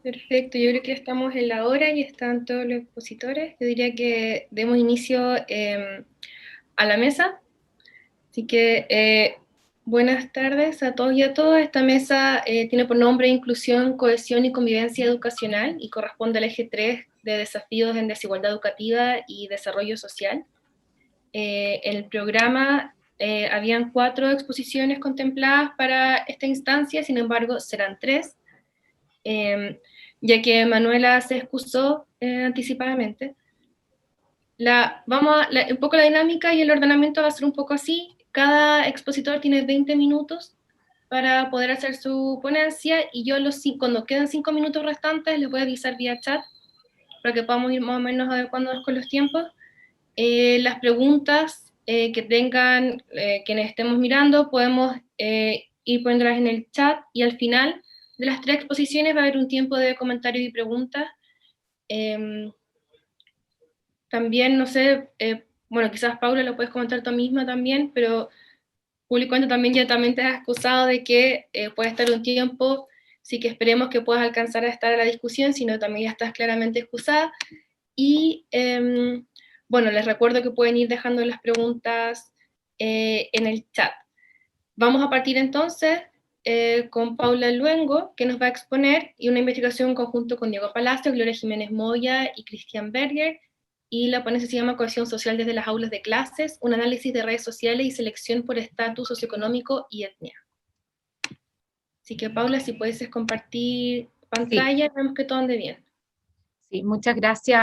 Perfecto, yo creo que estamos en la hora y están todos los expositores. Yo diría que demos inicio a la mesa. Así que buenas tardes a todos y a todas. Esta mesa tiene por nombre Inclusión, Cohesión y Convivencia Educacional y corresponde al eje 3 de Desafíos en Desigualdad Educativa y Desarrollo Social. En el programa habían 4 exposiciones contempladas para esta instancia, sin embargo serán 3. Ya que Manuela se excusó anticipadamente. Un poco la dinámica y el ordenamiento va a ser un poco así. Cada expositor tiene 20 minutos para poder hacer su ponencia y yo cuando quedan 5 minutos restantes les voy a avisar vía chat para que podamos ir más o menos adecuándonos con los tiempos. Las preguntas que tengan quienes estemos mirando podemos ir poniéndolas en el chat y al final de las 3 exposiciones va a haber un tiempo de comentarios y preguntas. También, no sé, bueno, quizás Paula lo puedes comentar tú misma también, pero públicamente también ya también te has excusado de que puede estar un tiempo, sí que esperemos que puedas alcanzar a estar a la discusión, sino también ya estás claramente excusada. Y bueno, les recuerdo que pueden ir dejando las preguntas en el chat. Vamos a partir entonces con Paula Luengo, que nos va a exponer, y una investigación en conjunto con Diego Palacio, Gloria Jiménez Moya y Cristian Berger, y la ponencia se llama Cohesión Social desde las aulas de clases, un análisis de redes sociales y selección por estatus socioeconómico y etnia. Así que Paula, si puedes compartir Sí, pantalla, vemos que todo ande bien. sí, muchas gracias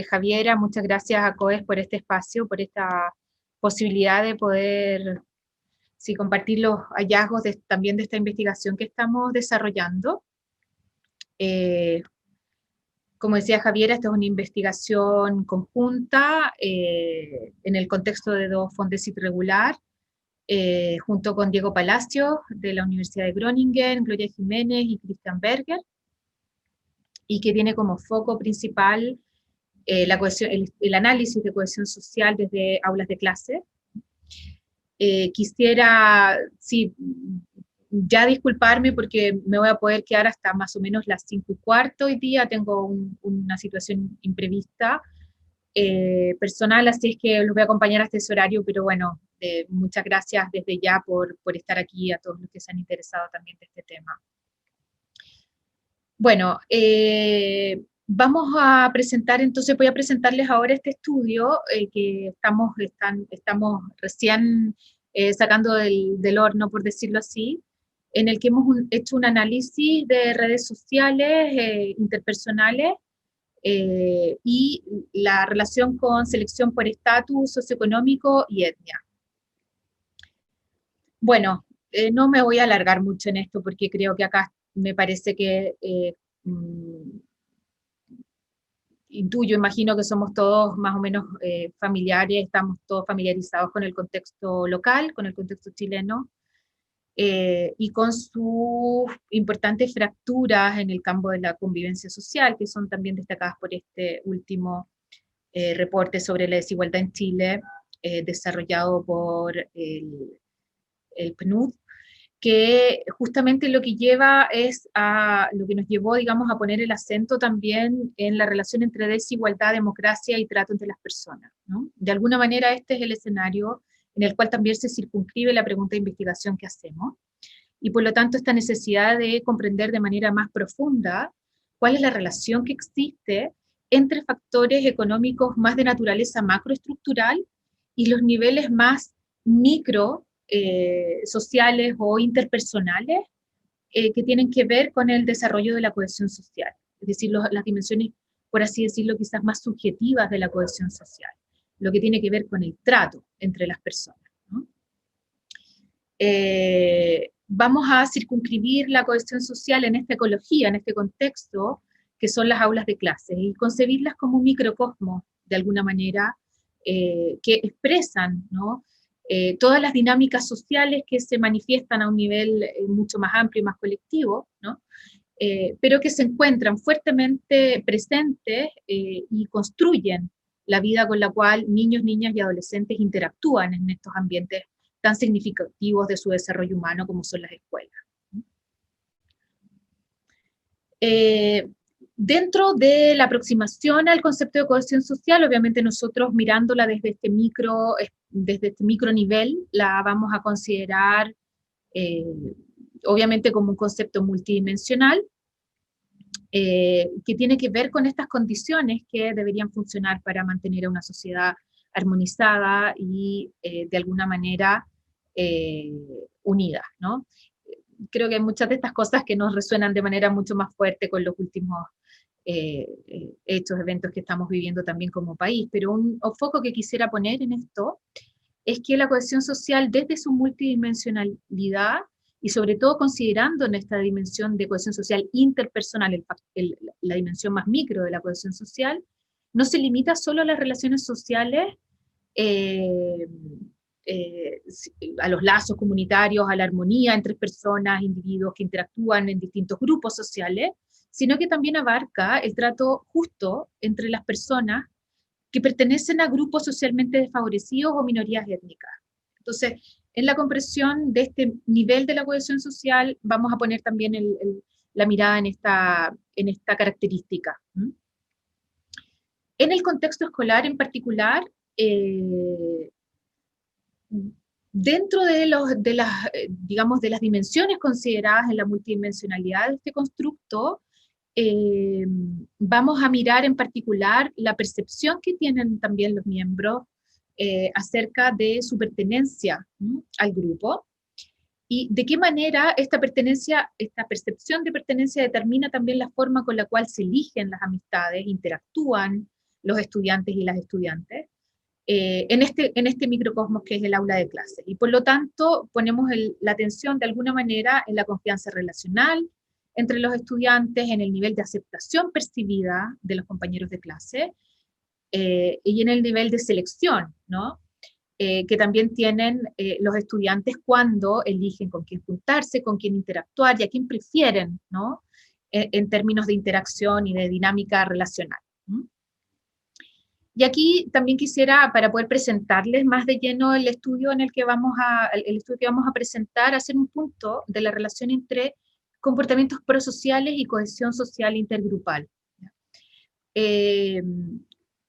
Javiera, muchas gracias a COES por este espacio, por esta posibilidad de poder sí, compartir los hallazgos también de esta investigación que estamos desarrollando. Eh, Como decía Javiera, esta es una investigación conjunta en el contexto de dos Fondesit regular, junto con Diego Palacio de la Universidad de Groningen, Gloria Jiménez y Christian Berger, y que tiene como foco principal el análisis de cohesión social desde aulas de clase. Quisiera, sí, ya disculparme porque me voy a poder quedar hasta más o menos las 5:15 hoy día, tengo una situación imprevista personal, así es que los voy a acompañar hasta ese horario, pero bueno, muchas gracias desde ya por estar aquí, a todos los que se han interesado también de este tema. Bueno, vamos a presentar, entonces voy a presentarles ahora este estudio que estamos recién sacando del horno, por decirlo así, en el que hemos hecho un análisis de redes sociales interpersonales y la relación con selección por estatus socioeconómico y etnia. Bueno, no me voy a alargar mucho en esto porque creo que acá me parece que mm, intuyo, imagino que somos todos más o menos familiares, estamos todos familiarizados con el contexto local, con el contexto chileno, y con sus importantes fracturas en el campo de la convivencia social, que son también destacadas por este último reporte sobre la desigualdad en Chile, desarrollado por el PNUD, que justamente lo que lleva es lo que nos llevó, digamos, a poner el acento también en la relación entre desigualdad, democracia y trato entre las personas, ¿no? De alguna manera este es el escenario en el cual también se circunscribe la pregunta de investigación que hacemos, y por lo tanto esta necesidad de comprender de manera más profunda cuál es la relación que existe entre factores económicos más de naturaleza macroestructural y los niveles más micro sociales o interpersonales que tienen que ver con el desarrollo de la cohesión social, es decir, las dimensiones, por así decirlo, quizás más subjetivas de la cohesión social, lo que tiene que ver con el trato entre las personas, ¿no? Vamos a circunscribir la cohesión social en esta ecología, en este contexto, que son las aulas de clases, y concebirlas como un microcosmos, de alguna manera, que expresan, ¿no? Todas las dinámicas sociales que se manifiestan a un nivel mucho más amplio y más colectivo, ¿no? Pero que se encuentran fuertemente presentes y construyen la vida con la cual niños, niñas y adolescentes interactúan en estos ambientes tan significativos de su desarrollo humano como son las escuelas. Dentro de la aproximación al concepto de cohesión social, obviamente nosotros mirándola desde este micro nivel, la vamos a considerar obviamente como un concepto multidimensional, que tiene que ver con estas condiciones que deberían funcionar para mantener a una sociedad armonizada y de alguna manera unida, ¿no? Creo que hay muchas de estas cosas que nos resuenan de manera mucho más fuerte con los últimos hechos, eventos que estamos viviendo también como país, pero un foco que quisiera poner en esto es que la cohesión social desde su multidimensionalidad y sobre todo considerando en esta dimensión de cohesión social interpersonal, la dimensión más micro de la cohesión social, no se limita solo a las relaciones sociales, eh, eh, a los lazos comunitarios, a la armonía entre personas, individuos que interactúan en distintos grupos sociales, sino que también abarca el trato justo entre las personas que pertenecen a grupos socialmente desfavorecidos o minorías étnicas. Entonces, en la comprensión de este nivel de la cohesión social, vamos a poner también la mirada en esta característica. En el contexto escolar en particular, dentro digamos, de las dimensiones consideradas en la multidimensionalidad de este constructo, vamos a mirar en particular la percepción que tienen también los miembros acerca de su pertenencia al grupo y de qué manera esta percepción de pertenencia determina también la forma con la cual se eligen las amistades, interactúan los estudiantes y las estudiantes en este microcosmos que es el aula de clase. Y por lo tanto ponemos la atención de alguna manera en la confianza relacional entre los estudiantes, en el nivel de aceptación percibida de los compañeros de clase y en el nivel de selección, ¿no? Que también tienen los estudiantes cuando eligen con quién juntarse, con quién interactuar y a quién prefieren, ¿no? En términos de interacción y de dinámica relacional. Y aquí también quisiera, para poder presentarles más de lleno el estudio que vamos a presentar, hacer un punto de la relación entre comportamientos prosociales y cohesión social intergrupal.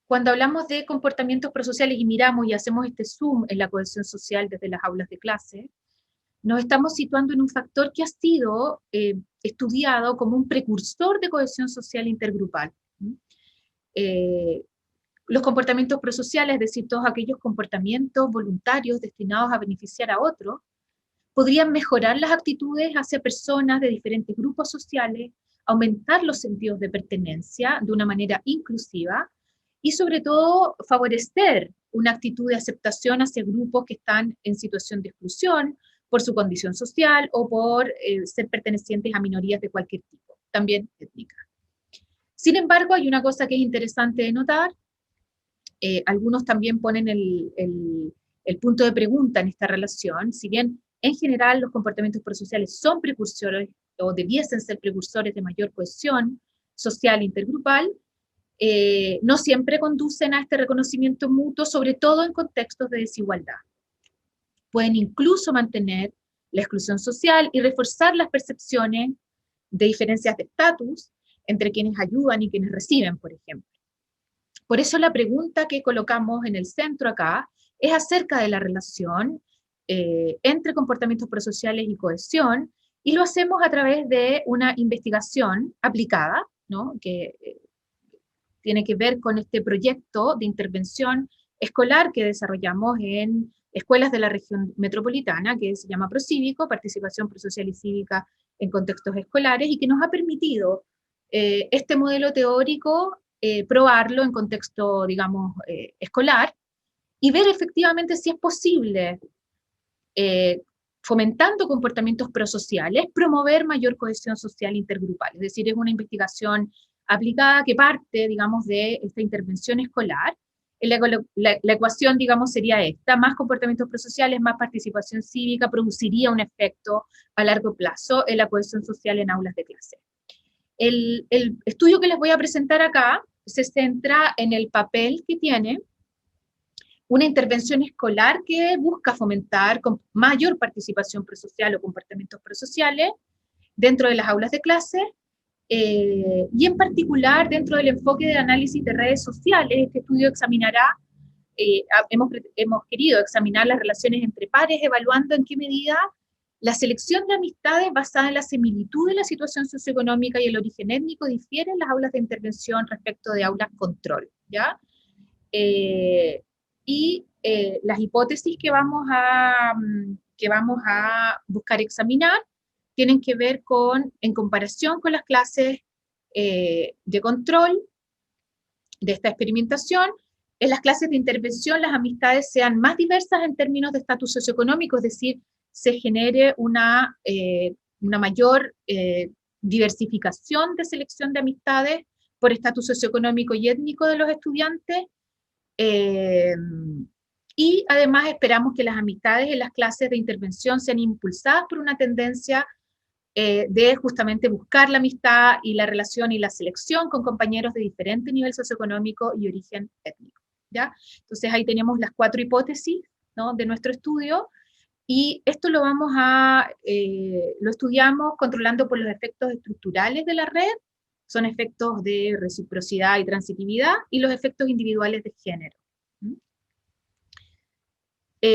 Cuando hablamos de comportamientos prosociales y miramos y hacemos este zoom en la cohesión social desde las aulas de clase, nos estamos situando en un factor que ha sido estudiado como un precursor de cohesión social intergrupal. Los comportamientos prosociales, es decir, todos aquellos comportamientos voluntarios destinados a beneficiar a otros, podrían mejorar las actitudes hacia personas de diferentes grupos sociales, aumentar los sentidos de pertenencia de una manera inclusiva y sobre todo favorecer una actitud de aceptación hacia grupos que están en situación de exclusión por su condición social o por ser pertenecientes a minorías de cualquier tipo, también étnicas. Sin embargo, hay una cosa que es interesante de notar. Algunos también ponen el punto de pregunta en esta relación, si bien en general los comportamientos prosociales son precursores o debiesen ser precursores de mayor cohesión social intergrupal, no siempre conducen a este reconocimiento mutuo, sobre todo en contextos de desigualdad. Pueden incluso mantener la exclusión social y reforzar las percepciones de diferencias de estatus entre quienes ayudan y quienes reciben, por ejemplo. Por eso la pregunta que colocamos en el centro acá es acerca de la relación entre comportamientos prosociales y cohesión, y lo hacemos a través de una investigación aplicada, ¿no? Que tiene que ver con este proyecto de intervención escolar que desarrollamos en escuelas de la región metropolitana, que se llama Procívico, Participación Prosocial y Cívica en Contextos Escolares, y que nos ha permitido este modelo teórico probarlo en contexto, digamos, escolar, y ver efectivamente si es posible, fomentando comportamientos prosociales, promover mayor cohesión social intergrupal. Es decir, es una investigación aplicada que parte, digamos, de esta intervención escolar. La ecuación, digamos, sería esta: más comportamientos prosociales, más participación cívica, produciría un efecto a largo plazo en la cohesión social en aulas de clase. El estudio que les voy a presentar acá se centra en el papel que tiene una intervención escolar que busca fomentar con mayor participación prosocial o comportamientos prosociales dentro de las aulas de clase Y en particular, dentro del enfoque de análisis de redes sociales, este estudio examinará, hemos querido examinar las relaciones entre pares, evaluando en qué medida la selección de amistades basada en la similitud de la situación socioeconómica y el origen étnico difiere en las aulas de intervención respecto de aulas control, ¿ya? Las hipótesis que vamos a buscar examinar tienen que ver con, en comparación con las clases de control de esta experimentación, en las clases de intervención las amistades sean más diversas en términos de estatus socioeconómico, es decir, se genere una mayor diversificación de selección de amistades por estatus socioeconómico y étnico de los estudiantes, eh, y además esperamos que las amistades en las clases de intervención sean impulsadas por una tendencia de justamente buscar la amistad y la relación y la selección con compañeros de diferente nivel socioeconómico y origen étnico, ¿ya? Entonces ahí tenemos las 4 hipótesis, ¿no?, de nuestro estudio, y esto lo estudiamos controlando por los efectos estructurales de la red, son efectos de reciprocidad y transitividad, y los efectos individuales de género.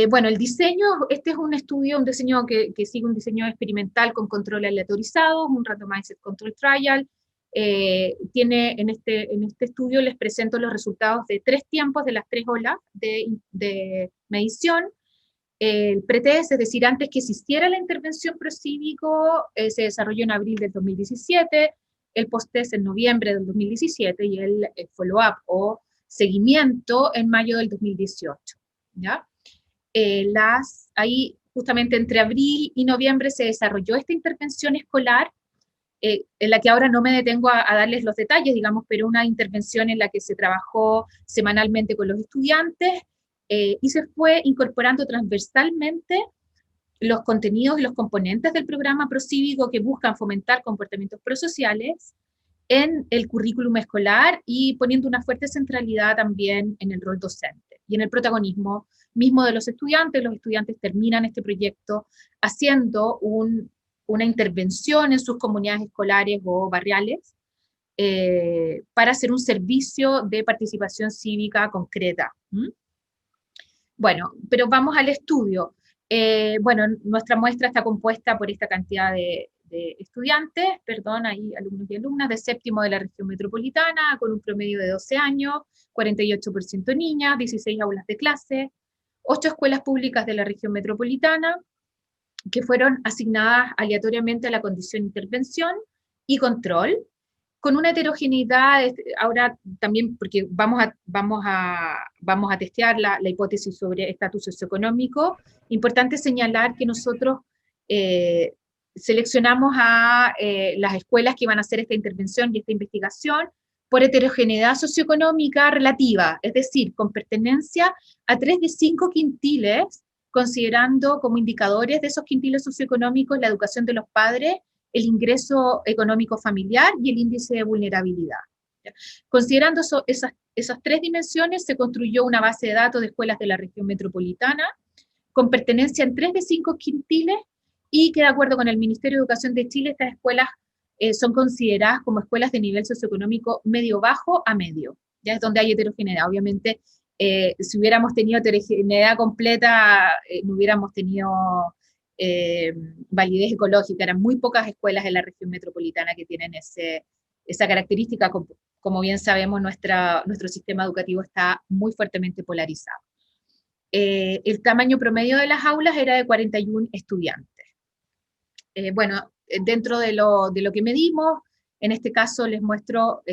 Bueno, el diseño, este es un estudio, un diseño que sigue un diseño experimental con control aleatorizado, un randomized control trial. En este estudio les presento los resultados de 3 tiempos de las 3 olas de medición. El pretest, es decir, antes que se hiciera la intervención procívico, se desarrolló en abril del 2017, el post-test en noviembre del 2017 y el follow-up o seguimiento en mayo del 2018, ¿ya? Ahí justamente entre abril y noviembre se desarrolló esta intervención escolar, en la que ahora no me detengo a darles los detalles, digamos, pero una intervención en la que se trabajó semanalmente con los estudiantes, y se fue incorporando transversalmente los contenidos y los componentes del programa procívico que buscan fomentar comportamientos prosociales en el currículum escolar y poniendo una fuerte centralidad también en el rol docente y en el protagonismo mismo de los estudiantes. Los estudiantes terminan este proyecto haciendo una intervención en sus comunidades escolares o barriales para hacer un servicio de participación cívica concreta. Bueno, pero vamos al estudio. Bueno, nuestra muestra está compuesta por esta cantidad de estudiantes, perdón, hay alumnos y alumnas de séptimo de la región metropolitana, con un promedio de 12 años, 48% niñas, 16 aulas de clase, 8 escuelas públicas de la región metropolitana, que fueron asignadas aleatoriamente a la condición intervención y control, con una heterogeneidad, ahora también, porque vamos a testear la hipótesis sobre estatus socioeconómico. Importante señalar que nosotros seleccionamos a las escuelas que van a hacer esta intervención y esta investigación por heterogeneidad socioeconómica relativa, es decir, con pertenencia a 3 de 5 quintiles, considerando como indicadores de esos quintiles socioeconómicos la educación de los padres, el ingreso económico familiar y el índice de vulnerabilidad. Considerando esas 3 dimensiones, se construyó una base de datos de escuelas de la región metropolitana con pertenencia en 3 de 5 quintiles y que, de acuerdo con el Ministerio de Educación de Chile, estas escuelas son consideradas como escuelas de nivel socioeconómico medio-bajo a medio. Ya es donde hay heterogeneidad. Obviamente, si hubiéramos tenido heterogeneidad completa, no hubiéramos tenido validez ecológica. Eran muy pocas escuelas en la región metropolitana que tienen esa característica. Como bien sabemos, nuestro sistema educativo está muy fuertemente polarizado. El tamaño promedio de las aulas era de 41 estudiantes. Bueno, dentro de lo que medimos, en este caso les muestro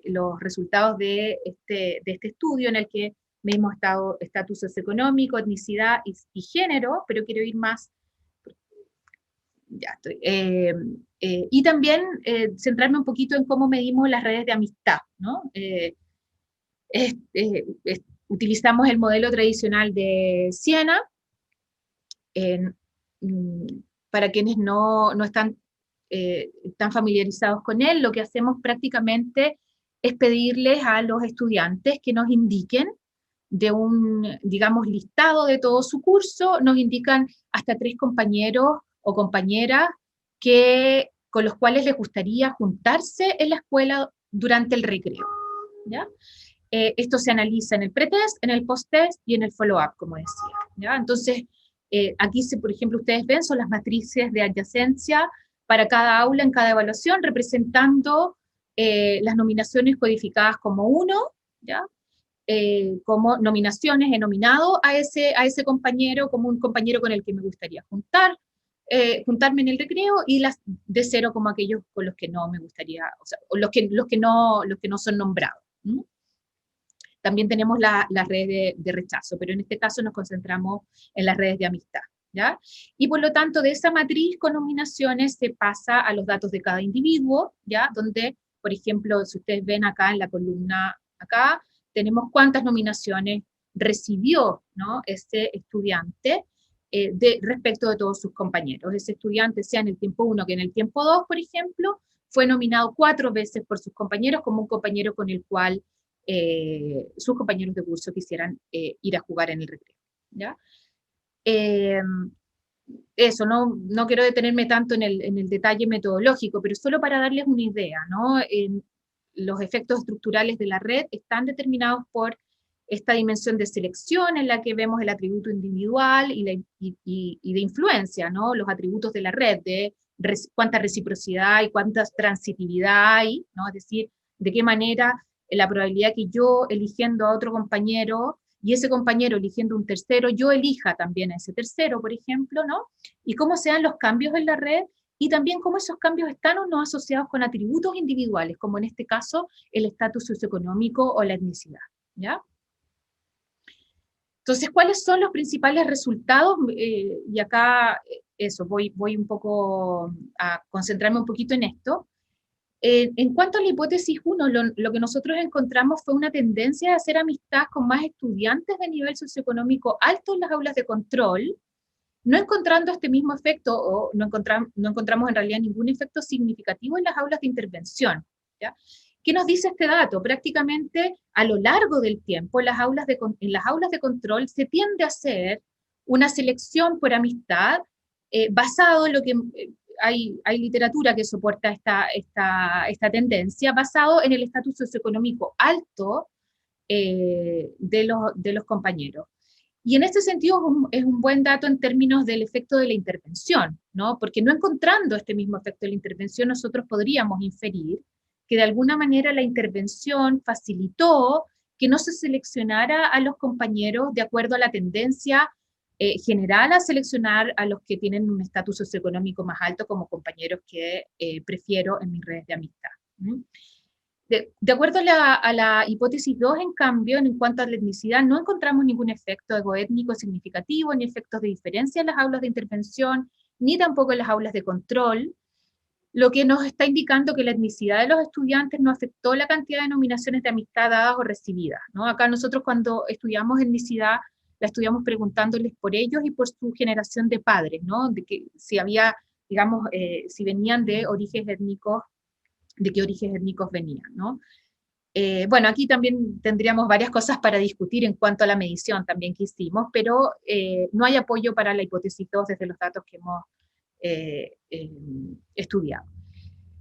los resultados de este estudio en el que medimos estatus socioeconómico, etnicidad y género, pero quiero ir más. Ya estoy. Y también centrarme un poquito en cómo medimos las redes de amistad, ¿no? Utilizamos el modelo tradicional de Siena. Para quienes no están tan familiarizados con él, lo que hacemos prácticamente es pedirles a los estudiantes que nos indiquen de un, digamos, listado de todo su curso, nos indican hasta 3 compañeros o compañeras que con los cuales les gustaría juntarse en la escuela durante el recreo, ¿ya? Esto se analiza en el pretest, en el post-test y en el follow-up, como decía, ¿ya? Entonces, aquí, por ejemplo, ustedes ven, son las matrices de adyacencia para cada aula en cada evaluación, representando las nominaciones codificadas como uno, ¿ya? Como nominaciones, he nominado a ese compañero como un compañero con el que me gustaría juntarme en el recreo, y las de 0 como aquellos con los que no me gustaría, o sea, o los que no son nombrados. ¿Mm? También tenemos las redes de rechazo, pero en este caso nos concentramos en las redes de amistad, ¿ya? Y por lo tanto, de esa matriz con nominaciones se pasa a los datos de cada individuo, ¿ya? Donde, por ejemplo, si ustedes ven acá en la columna, acá, tenemos cuántas nominaciones recibió, ¿no?, ese estudiante respecto de todos sus compañeros. Ese estudiante, sea en el tiempo 1 que en el tiempo 2, por ejemplo, fue nominado 4 veces por sus compañeros como un compañero con el cual sus compañeros de curso quisieran ir a jugar en el recreo, ¿ya? Eso, no quiero detenerme tanto en el detalle metodológico, pero solo para darles una idea, ¿no? Los efectos estructurales de la red están determinados por esta dimensión de selección en la que vemos el atributo individual y de influencia, ¿no? Los atributos de la red, de cuánta reciprocidad y cuánta transitividad hay, ¿no? Es decir, de qué manera la probabilidad que yo, eligiendo a otro compañero, y ese compañero eligiendo un tercero, yo elija también a ese tercero, por ejemplo, ¿no? Y cómo se dan los cambios en la red, y también cómo esos cambios están o no asociados con atributos individuales, como en este caso el estatus socioeconómico o la etnicidad, ¿ya? Entonces, ¿cuáles son los principales resultados? Y acá, eso, voy un poco a concentrarme un poquito en esto. En cuanto a la hipótesis 1, lo que nosotros encontramos fue una tendencia a hacer amistad con más estudiantes de nivel socioeconómico alto en las aulas de control, no encontrando este mismo efecto, o no encontramos en realidad ningún efecto significativo en las aulas de intervención, ¿ya? ¿Qué nos dice este dato? Prácticamente a lo largo del tiempo, en las aulas de control se tiende a hacer una selección por amistad basado en lo que hay literatura que soporta esta tendencia, basado en el estatus socioeconómico alto de los compañeros. Y en este sentido es un buen dato en términos del efecto de la intervención, ¿no? Porque no encontrando este mismo efecto de la intervención, nosotros podríamos inferir que de alguna manera la intervención facilitó que no se seleccionara a los compañeros de acuerdo a la tendencia general a seleccionar a los que tienen un estatus socioeconómico más alto como compañeros que prefiero en mis redes de amistad. ¿Mm? De acuerdo a la hipótesis 2, en cambio, en cuanto a la etnicidad, no encontramos ningún efecto egoétnico significativo, ni efectos de diferencia en las aulas de intervención, ni tampoco en las aulas de control, lo que nos está indicando que la etnicidad de los estudiantes no afectó la cantidad de nominaciones de amistad dadas o recibidas, ¿no? Acá nosotros cuando estudiamos etnicidad, la estudiamos preguntándoles por ellos y por su generación de padres, ¿no? De que si había, digamos, si venían de orígenes étnicos, de qué orígenes étnicos venían, ¿no? Bueno, aquí también tendríamos varias cosas para discutir en cuanto a la medición también que hicimos, pero no hay apoyo para la hipótesis 2 desde los datos que hemos estudiado.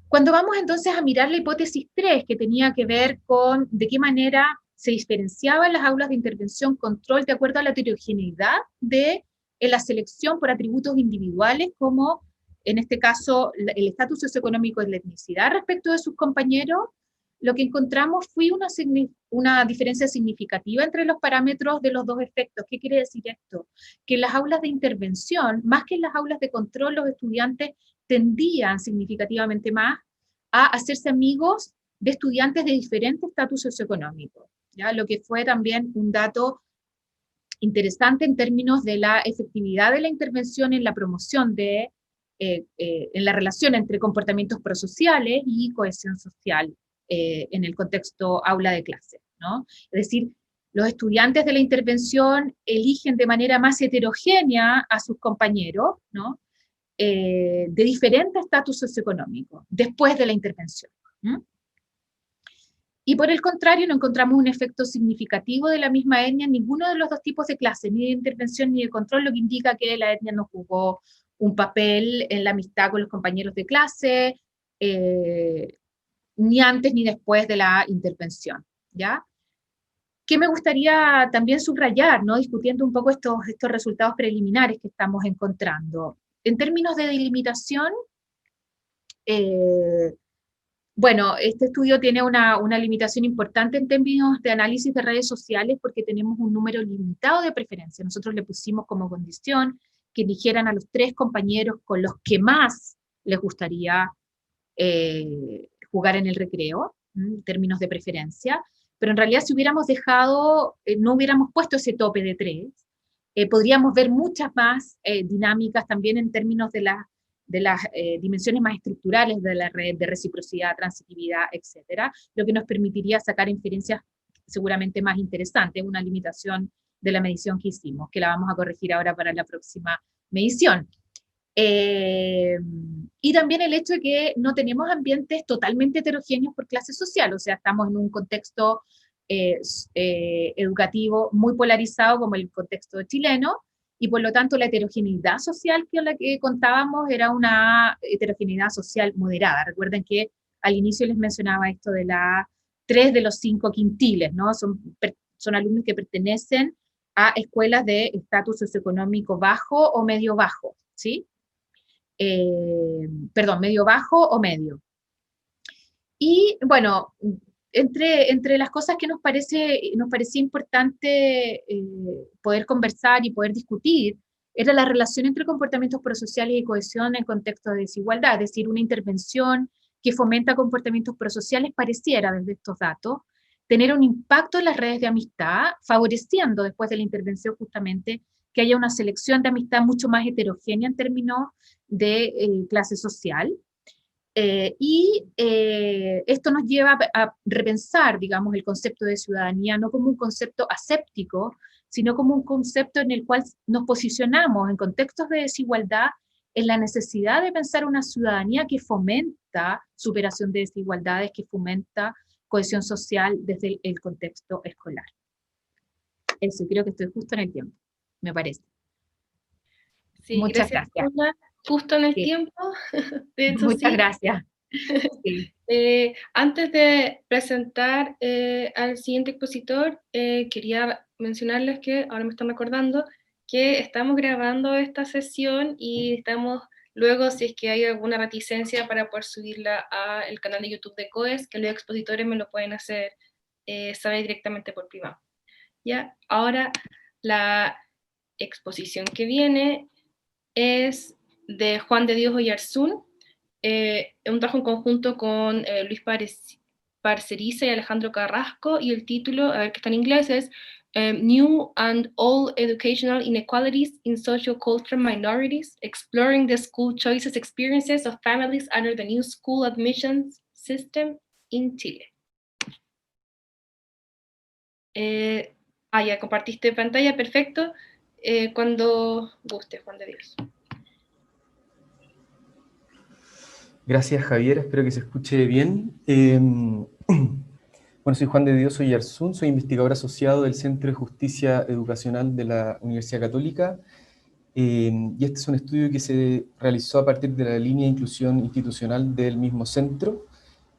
Cuando vamos entonces a mirar la hipótesis 3, que tenía que ver con de qué manera se diferenciaban las aulas de intervención control de acuerdo a la heterogeneidad de la selección por atributos individuales, como en este caso el estatus socioeconómico y la etnicidad respecto de sus compañeros, lo que encontramos fue una diferencia significativa entre los parámetros de los dos efectos. ¿Qué quiere decir esto? Que en las aulas de intervención, más que en las aulas de control, los estudiantes tendían significativamente más a hacerse amigos de estudiantes de diferentes estatus socioeconómicos, ¿ya? Lo que fue también un dato interesante en términos de la efectividad de la intervención en la promoción en la relación entre comportamientos prosociales y cohesión social en el contexto aula de clase, ¿no? Es decir, los estudiantes de la intervención eligen de manera más heterogénea a sus compañeros, ¿no? De diferentes estatus socioeconómicos después de la intervención. ¿Mm? Y por el contrario, no encontramos un efecto significativo de la misma etnia en ninguno de los dos tipos de clases, ni de intervención ni de control, lo que indica que la etnia no jugó un papel en la amistad con los compañeros de clase, ni antes ni después de la intervención, ¿ya? ¿Qué me gustaría también subrayar, ¿no? Discutiendo un poco estos resultados preliminares que estamos encontrando? En términos de delimitación, eh, bueno, este estudio tiene una limitación importante en términos de análisis de redes sociales porque tenemos un número limitado de preferencias. Nosotros le pusimos como condición que eligieran a los 3 compañeros con los que más les gustaría jugar en el recreo, en términos de preferencia, pero en realidad si hubiéramos dejado, no hubiéramos puesto ese tope de 3, podríamos ver muchas más dinámicas también en términos de las dimensiones más estructurales de la red, de reciprocidad, transitividad, etcétera, lo que nos permitiría sacar inferencias seguramente más interesantes, una limitación de la medición que hicimos, que la vamos a corregir ahora para la próxima medición. Y también el hecho de que no tenemos ambientes totalmente heterogéneos por clase social, o sea, estamos en un contexto educativo muy polarizado como el contexto chileno, y por lo tanto la heterogeneidad social con la que contábamos era una heterogeneidad social moderada. Recuerden que al inicio les mencionaba esto de la 3 de los 5 quintiles, ¿no? Son alumnos que pertenecen a escuelas de estatus socioeconómico bajo o medio bajo, ¿sí? Perdón, medio bajo o medio. Y bueno, entre las cosas que nos parecía importante poder conversar y poder discutir, era la relación entre comportamientos prosociales y cohesión en contexto de desigualdad, es decir, una intervención que fomenta comportamientos prosociales pareciera, desde estos datos, tener un impacto en las redes de amistad, favoreciendo después de la intervención justamente que haya una selección de amistad mucho más heterogénea en términos de clase social. Esto nos lleva a repensar, digamos, el concepto de ciudadanía no como un concepto aséptico, sino como un concepto en el cual nos posicionamos en contextos de desigualdad en la necesidad de pensar una ciudadanía que fomenta superación de desigualdades, que fomenta cohesión social desde el contexto escolar. Eso, creo que estoy justo en el tiempo, me parece. Sí, Muchas gracias, gracias. Paula. Justo en el Sí. tiempo, de hecho Muchas sí. gracias. Sí. Antes de presentar al siguiente expositor, quería mencionarles que, ahora me están recordando, que estamos grabando esta sesión y estamos luego, si es que hay alguna reticencia para poder subirla al canal de YouTube de COES, que los expositores me lo pueden hacer saber directamente por privado. ¿Ya? Ahora, la exposición que viene es de Juan de Dios Oyarzún, un trabajo en conjunto con Luis Parceriza y Alejandro Carrasco, y el título, a ver que está en inglés, es New and Old Educational Inequalities in Social-Cultural Minorities, Exploring the School Choices Experiences of Families Under the New School Admissions System in Chile. Ya compartiste pantalla, perfecto. Cuando guste, Juan de Dios. Gracias, Javier, espero que se escuche bien. Bueno, soy Juan de Dios Oyarzún, soy investigador asociado del Centro de Justicia Educacional de la Universidad Católica, y este es un estudio que se realizó a partir de la línea de inclusión institucional del mismo centro.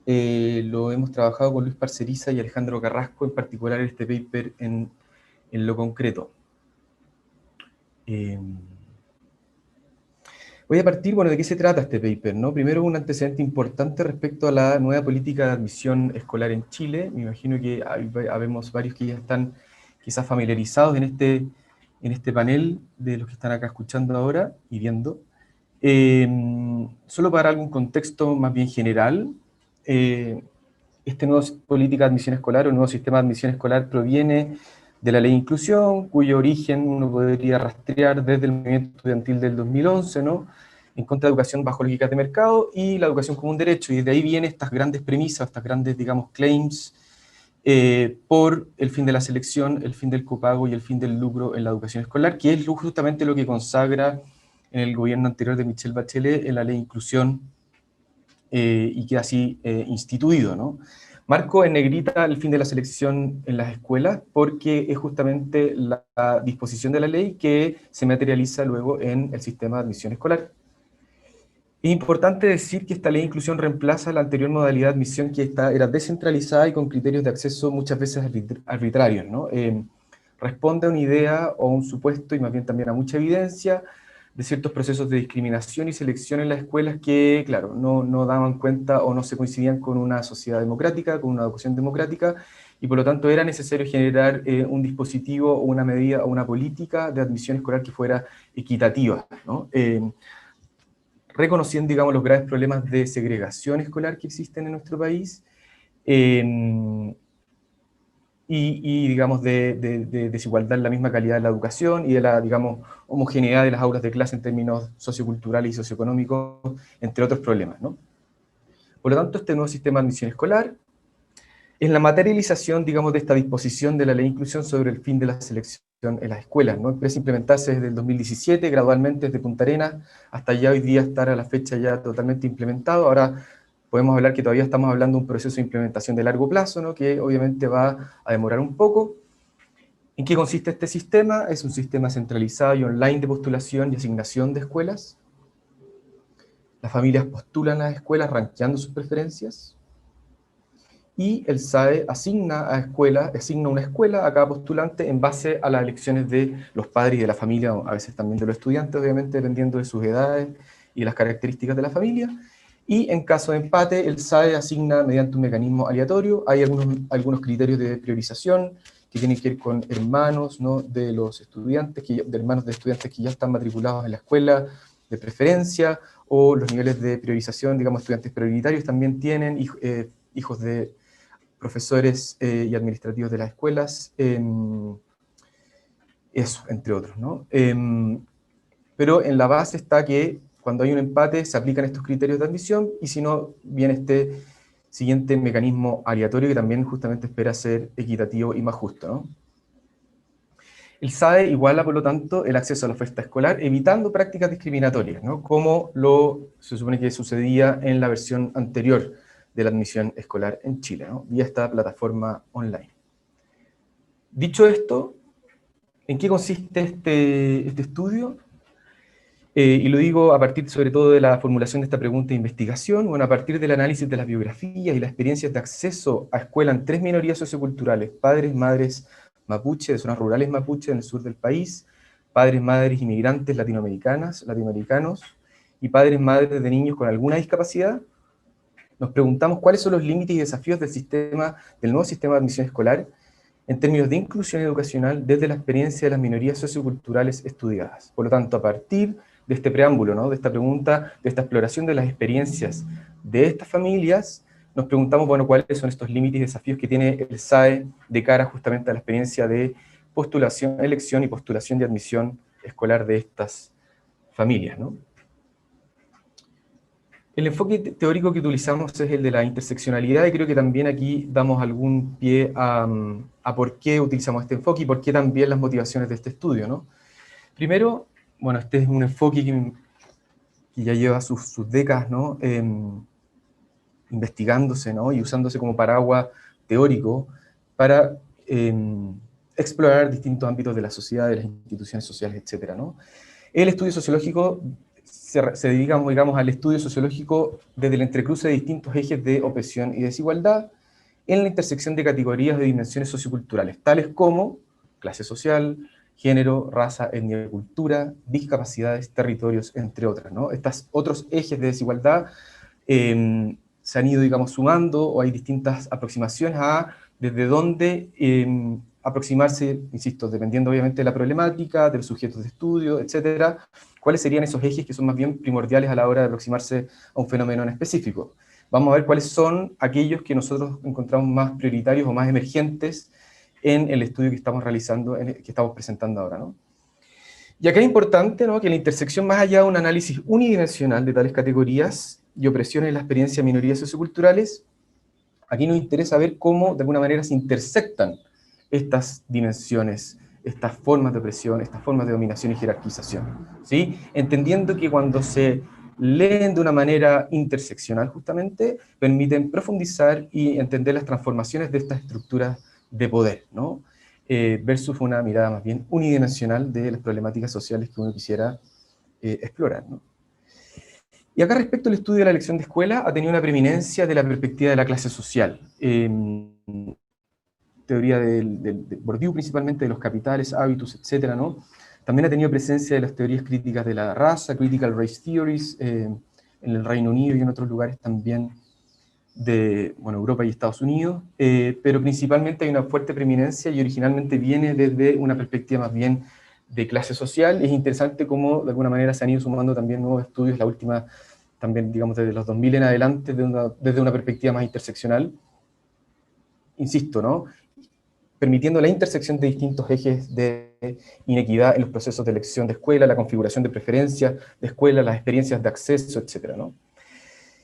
Lo hemos trabajado con Luis Parceriza y Alejandro Carrasco, en particular este paper en lo concreto. Voy a partir, bueno, ¿de qué se trata este paper, ¿no? Primero, un antecedente importante respecto a la nueva política de admisión escolar en Chile. Me imagino que habemos varios que ya están quizás familiarizados en este panel de los que están acá escuchando ahora y viendo. Solo para dar algún contexto más bien general, este nuevo política de admisión escolar o nuevo sistema de admisión escolar proviene de la ley de inclusión, cuyo origen uno podría rastrear desde el movimiento estudiantil del 2011, ¿no? En contra de educación bajo lógicas de mercado y la educación como un derecho, y de ahí vienen estas grandes premisas, estas grandes, digamos, claims por el fin de la selección, el fin del copago y el fin del lucro en la educación escolar, que es justamente lo que consagra en el gobierno anterior de Michelle Bachelet en la ley de inclusión y queda así instituido, ¿no? Marco en negrita el fin de la selección en las escuelas porque es justamente la disposición de la ley que se materializa luego en el sistema de admisión escolar. Es importante decir que esta ley de inclusión reemplaza la anterior modalidad de admisión que era descentralizada y con criterios de acceso muchas veces arbitrarios, ¿no? Responde a una idea o un supuesto, y más bien también a mucha evidencia, de ciertos procesos de discriminación y selección en las escuelas que, claro, no daban cuenta o no se coincidían con una sociedad democrática, con una educación democrática, y por lo tanto era necesario generar un dispositivo o una medida o una política de admisión escolar que fuera equitativa, ¿no? Reconociendo, digamos, los graves problemas de segregación escolar que existen en nuestro país, digamos, de desigualdad en la misma calidad de la educación y de la, digamos, homogeneidad de las aulas de clase en términos socioculturales y socioeconómicos, entre otros problemas, ¿no? Por lo tanto, este nuevo sistema de admisión escolar es la materialización, digamos, de esta disposición de la ley de inclusión sobre el fin de la selección en las escuelas, ¿no? Empieza a implementarse desde el 2017, gradualmente desde Punta Arenas, hasta ya hoy día estar a la fecha ya totalmente implementado. Ahora podemos hablar que todavía estamos hablando de un proceso de implementación de largo plazo, ¿no? Que obviamente va a demorar un poco. ¿En qué consiste este sistema? Es un sistema centralizado y online de postulación y asignación de escuelas. Las familias postulan a las escuelas rankeando sus preferencias. Y el SAE asigna una escuela a cada postulante en base a las elecciones de los padres y de la familia, o a veces también de los estudiantes, obviamente, dependiendo de sus edades y las características de la familia. Y en caso de empate, el SAE asigna mediante un mecanismo aleatorio. Hay algunos criterios de priorización que tienen que ver con hermanos, ¿no?, de los estudiantes, de hermanos de estudiantes que ya están matriculados en la escuela de preferencia, o los niveles de priorización, digamos, estudiantes prioritarios también tienen hijos de profesores y administrativos de las escuelas, eso, entre otros, ¿no? Pero en la base está que cuando hay un empate se aplican estos criterios de admisión, y si no, viene este siguiente mecanismo aleatorio que también justamente espera ser equitativo y más justo, ¿no? El SAE iguala, por lo tanto, el acceso a la oferta escolar, evitando prácticas discriminatorias, ¿no?, como se supone que sucedía en la versión anterior de la admisión escolar en Chile, ¿no?, vía esta plataforma online. Dicho esto, ¿en qué consiste este estudio? Y lo digo a partir sobre todo de la formulación de esta pregunta de investigación, bueno, a partir del análisis de las biografías y las experiencias de acceso a escuela en 3 minorías socioculturales: padres, madres mapuche, de zonas rurales mapuche en el sur del país, padres, madres inmigrantes latinoamericanos, y padres, madres de niños con alguna discapacidad. Nos preguntamos cuáles son los límites y desafíos del nuevo sistema de admisión escolar en términos de inclusión educacional desde la experiencia de las minorías socioculturales estudiadas. Por lo tanto, a partir de este preámbulo, ¿no?, de esta pregunta, de esta exploración de las experiencias de estas familias, nos preguntamos, bueno, cuáles son estos límites y desafíos que tiene el SAE de cara justamente a la experiencia de postulación, elección y postulación de admisión escolar de estas familias, ¿no? El enfoque teórico que utilizamos es el de la interseccionalidad, y creo que también aquí damos algún pie a por qué utilizamos este enfoque y por qué también las motivaciones de este estudio, ¿no? Primero, bueno, este es un enfoque que ya lleva sus décadas, ¿no?, investigándose, ¿no?, y usándose como paraguas teórico para explorar distintos ámbitos de la sociedad, de las instituciones sociales, etcétera, ¿no? El estudio sociológico se dedica, digamos, al estudio sociológico desde el entrecruce de distintos ejes de opresión y desigualdad en la intersección de categorías de dimensiones socioculturales, tales como clase social, género, raza, etnia, cultura, discapacidades, territorios, entre otras, ¿no? Estos otros ejes de desigualdad se han ido, digamos, sumando, o hay distintas aproximaciones a desde dónde aproximarse, insisto, dependiendo obviamente de la problemática, de los sujetos de estudio, etcétera, cuáles serían esos ejes que son más bien primordiales a la hora de aproximarse a un fenómeno en específico. Vamos a ver cuáles son aquellos que nosotros encontramos más prioritarios o más emergentes en el estudio que estamos realizando, que estamos presentando ahora, ¿no? Y acá es importante, ¿no?, que la intersección, más allá de un análisis unidimensional de tales categorías y opresiones en la experiencia de minorías socioculturales, aquí nos interesa ver cómo de alguna manera se intersectan estas dimensiones, estas formas de opresión, estas formas de dominación y jerarquización, ¿sí? Entendiendo que cuando se leen de una manera interseccional justamente, permiten profundizar y entender las transformaciones de estas estructuras de poder, ¿no? Versus una mirada más bien unidimensional de las problemáticas sociales que uno quisiera explorar, ¿no? Y acá respecto al estudio de la elección de escuela, ha tenido una preeminencia de la perspectiva de la clase social. Teoría de Bourdieu principalmente, de los capitales, hábitos, etcétera, ¿no? También ha tenido presencia de las teorías críticas de la raza, critical race theories, en el Reino Unido y en otros lugares también de, bueno, Europa y Estados Unidos, pero principalmente hay una fuerte preeminencia y originalmente viene desde una perspectiva más bien de clase social. Es interesante cómo de alguna manera se han ido sumando también nuevos estudios, la última también, digamos, desde los 2000 en adelante, desde una perspectiva más interseccional. Insisto, ¿no? Permitiendo la intersección de distintos ejes de inequidad en los procesos de elección de escuela, la configuración de preferencias de escuela, las experiencias de acceso, etcétera, ¿no?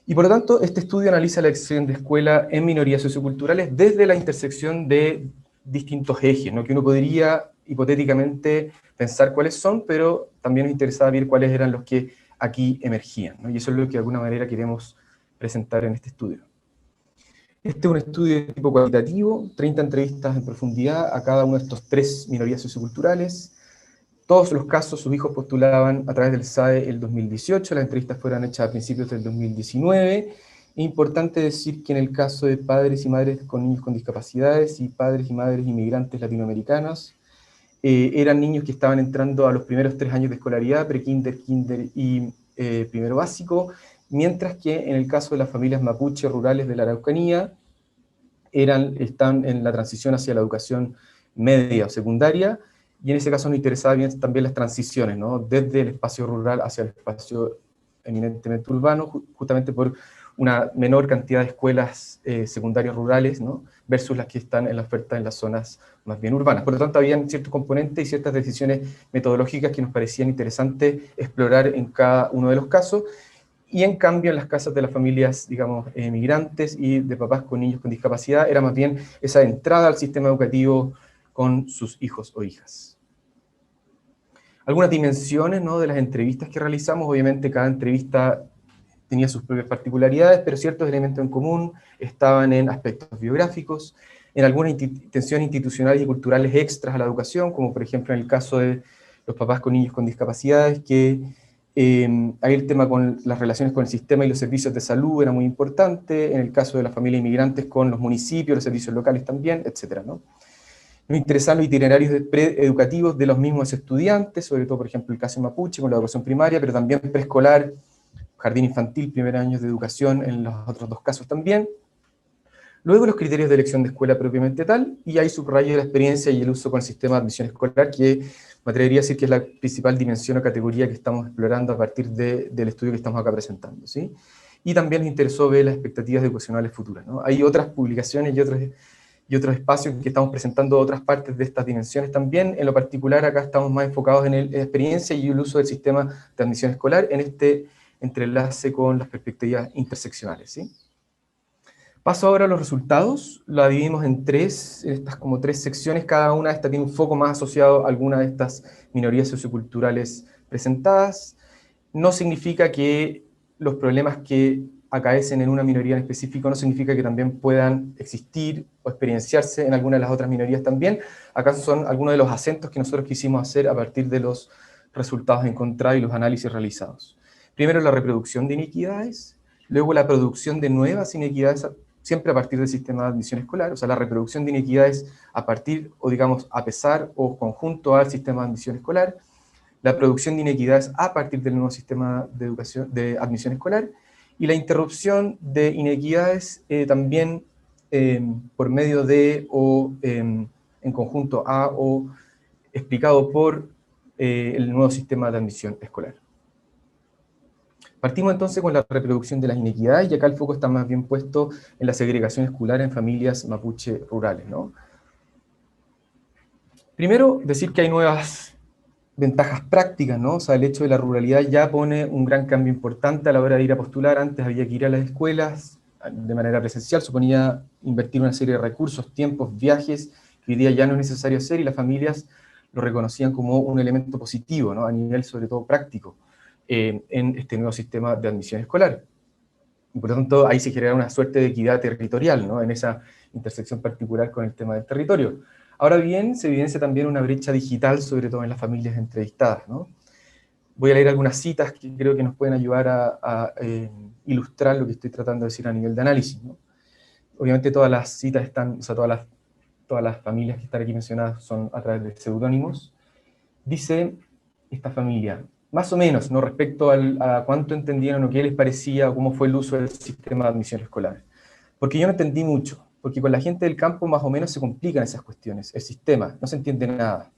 Y por lo tanto, este estudio analiza la elección de escuela en minorías socioculturales desde la intersección de distintos ejes, ¿no? Que uno podría hipotéticamente pensar cuáles son, pero también nos interesaba ver cuáles eran los que aquí emergían, ¿no? Y eso es lo que de alguna manera queremos presentar en este estudio. Este es un estudio de tipo cualitativo, 30 entrevistas en profundidad a cada una de estos 3 minorías socioculturales. Todos los casos, sus hijos postulaban a través del SAE el 2018, las entrevistas fueron hechas a principios del 2019. Es importante decir que en el caso de padres y madres con niños con discapacidades y padres y madres inmigrantes latinoamericanos, eran niños que estaban entrando a los primeros 3 años de escolaridad, pre-kinder, kinder y primero básico, mientras que en el caso de las familias mapuche rurales de la Araucanía, están en la transición hacia la educación media o secundaria, y en ese caso nos interesaba bien también las transiciones, ¿no? Desde el espacio rural hacia el espacio eminentemente urbano, justamente por una menor cantidad de escuelas secundarias rurales, ¿no? Versus las que están en la oferta en las zonas más bien urbanas. Por lo tanto, habían ciertos componentes y ciertas decisiones metodológicas que nos parecían interesantes explorar en cada uno de los casos, y en cambio en las casas de las familias, digamos, migrantes y de papás con niños con discapacidad, era más bien esa entrada al sistema educativo con sus hijos o hijas. Algunas dimensiones, ¿no?, de las entrevistas que realizamos. Obviamente cada entrevista tenía sus propias particularidades, pero ciertos elementos en común estaban en aspectos biográficos, en algunas intenciones institucionales y culturales extras a la educación, como por ejemplo en el caso de los papás con niños con discapacidades, que ahí el tema con las relaciones con el sistema y los servicios de salud era muy importante, en el caso de las familias inmigrantes con los municipios, los servicios locales también, etcétera, ¿no? Nos interesan los itinerarios preeducativos de los mismos estudiantes, sobre todo, por ejemplo, el caso de Mapuche con la educación primaria, pero también preescolar, jardín infantil, primer año de educación en los otros 2 casos también. Luego los criterios de elección de escuela propiamente tal, y ahí subrayo la experiencia y el uso con el sistema de admisión escolar, que me atrevería a decir que es la principal dimensión o categoría que estamos explorando a partir del estudio que estamos acá presentando, ¿sí? Y también nos interesó ver las expectativas educacionales futuras, ¿no? Hay otras publicaciones y otros espacios en que estamos presentando otras partes de estas dimensiones también. En lo particular, acá estamos más enfocados en la experiencia y el uso del sistema de admisión escolar en este entrelace con las perspectivas interseccionales, ¿sí? Paso ahora a los resultados. La dividimos en estas como 3 secciones, cada una de estas tiene un foco más asociado a alguna de estas minorías socioculturales presentadas. No significa que los problemas que acaecen en una minoría en específico no significa que también puedan existir o experienciarse en alguna de las otras minorías también. Acá son algunos de los acentos que nosotros quisimos hacer a partir de los resultados encontrados y los análisis realizados. Primero, la reproducción de inequidades, luego la producción de nuevas inequidades, siempre a partir del sistema de admisión escolar, o sea, la reproducción de inequidades a partir, o digamos, a pesar o conjunto al sistema de admisión escolar, la producción de inequidades a partir del nuevo sistema de educación, de admisión escolar, y la interrupción de inequidades también por medio de o en conjunto a o explicado por el nuevo sistema de admisión escolar. Partimos entonces con la reproducción de las inequidades, y acá el foco está más bien puesto en la segregación escolar en familias mapuche rurales, ¿no? Primero, decir que hay nuevas ventajas prácticas, ¿no? O sea, el hecho de la ruralidad ya pone un gran cambio importante a la hora de ir a postular. Antes había que ir a las escuelas de manera presencial, suponía invertir una serie de recursos, tiempos, viajes, que hoy día ya no es necesario hacer, y las familias lo reconocían como un elemento positivo, ¿no? A nivel sobre todo práctico. en este nuevo sistema de admisión escolar. Y por lo tanto, ahí se genera una suerte de equidad territorial, ¿no? En esa intersección particular con el tema del territorio. Ahora bien, se evidencia también una brecha digital, sobre todo en las familias entrevistadas, ¿no? Voy a leer algunas citas que creo que nos pueden ayudar a ilustrar lo que estoy tratando de decir a nivel de análisis, ¿no? Obviamente todas las citas están, o sea, todas las familias que están aquí mencionadas son a través de seudónimos. Dice esta familia, más o menos, ¿no? Respecto a cuánto entendieron o qué les parecía o cómo fue el uso del sistema de admisión escolar. Porque yo no entendí mucho, porque con la gente del campo más o menos se complican esas cuestiones, el sistema, no se entiende nada.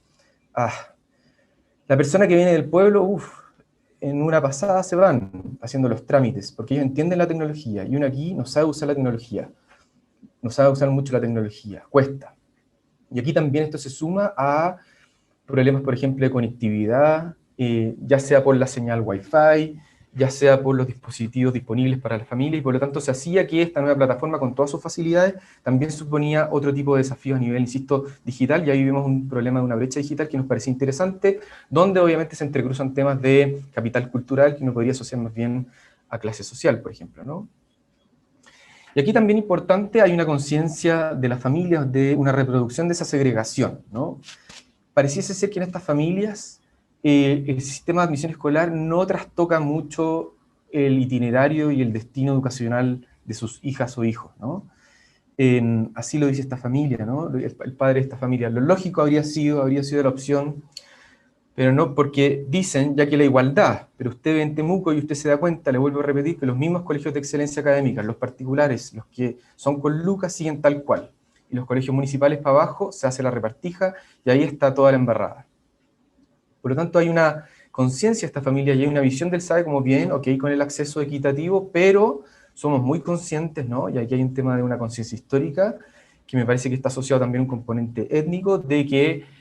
La persona que viene del pueblo, en una pasada se van haciendo los trámites, porque ellos entienden la tecnología, y uno aquí no sabe usar la tecnología, no sabe usar mucho la tecnología, cuesta. Y aquí también esto se suma a problemas, por ejemplo, de conectividad, ya sea por la señal Wi-Fi, ya sea por los dispositivos disponibles para la familia, y por lo tanto se hacía que esta nueva plataforma, con todas sus facilidades, también suponía otro tipo de desafíos a nivel, insisto, digital, y ahí vivimos un problema de una brecha digital que nos parecía interesante, donde obviamente se entrecruzan temas de capital cultural que uno podría asociar más bien a clase social, por ejemplo, ¿no? Y aquí también importante, hay una conciencia de las familias de una reproducción de esa segregación, ¿no? Pareciese ser que en estas familias el sistema de admisión escolar no trastoca mucho el itinerario y el destino educacional de sus hijas o hijos, ¿no? Así lo dice esta familia, ¿no? El padre de esta familia. Lo lógico habría sido la opción, pero no, porque dicen, ya que la igualdad, pero usted ve en Temuco y usted se da cuenta, le vuelvo a repetir, que los mismos colegios de excelencia académica, los particulares, los que son con lucas, siguen tal cual. Y los colegios municipales para abajo se hace la repartija y ahí está toda la embarrada. Por lo tanto, hay una conciencia de esta familia y hay una visión del SAE como bien, ok, con el acceso equitativo, pero somos muy conscientes, ¿no? Y aquí hay un tema de una conciencia histórica que me parece que está asociado también a un componente étnico de que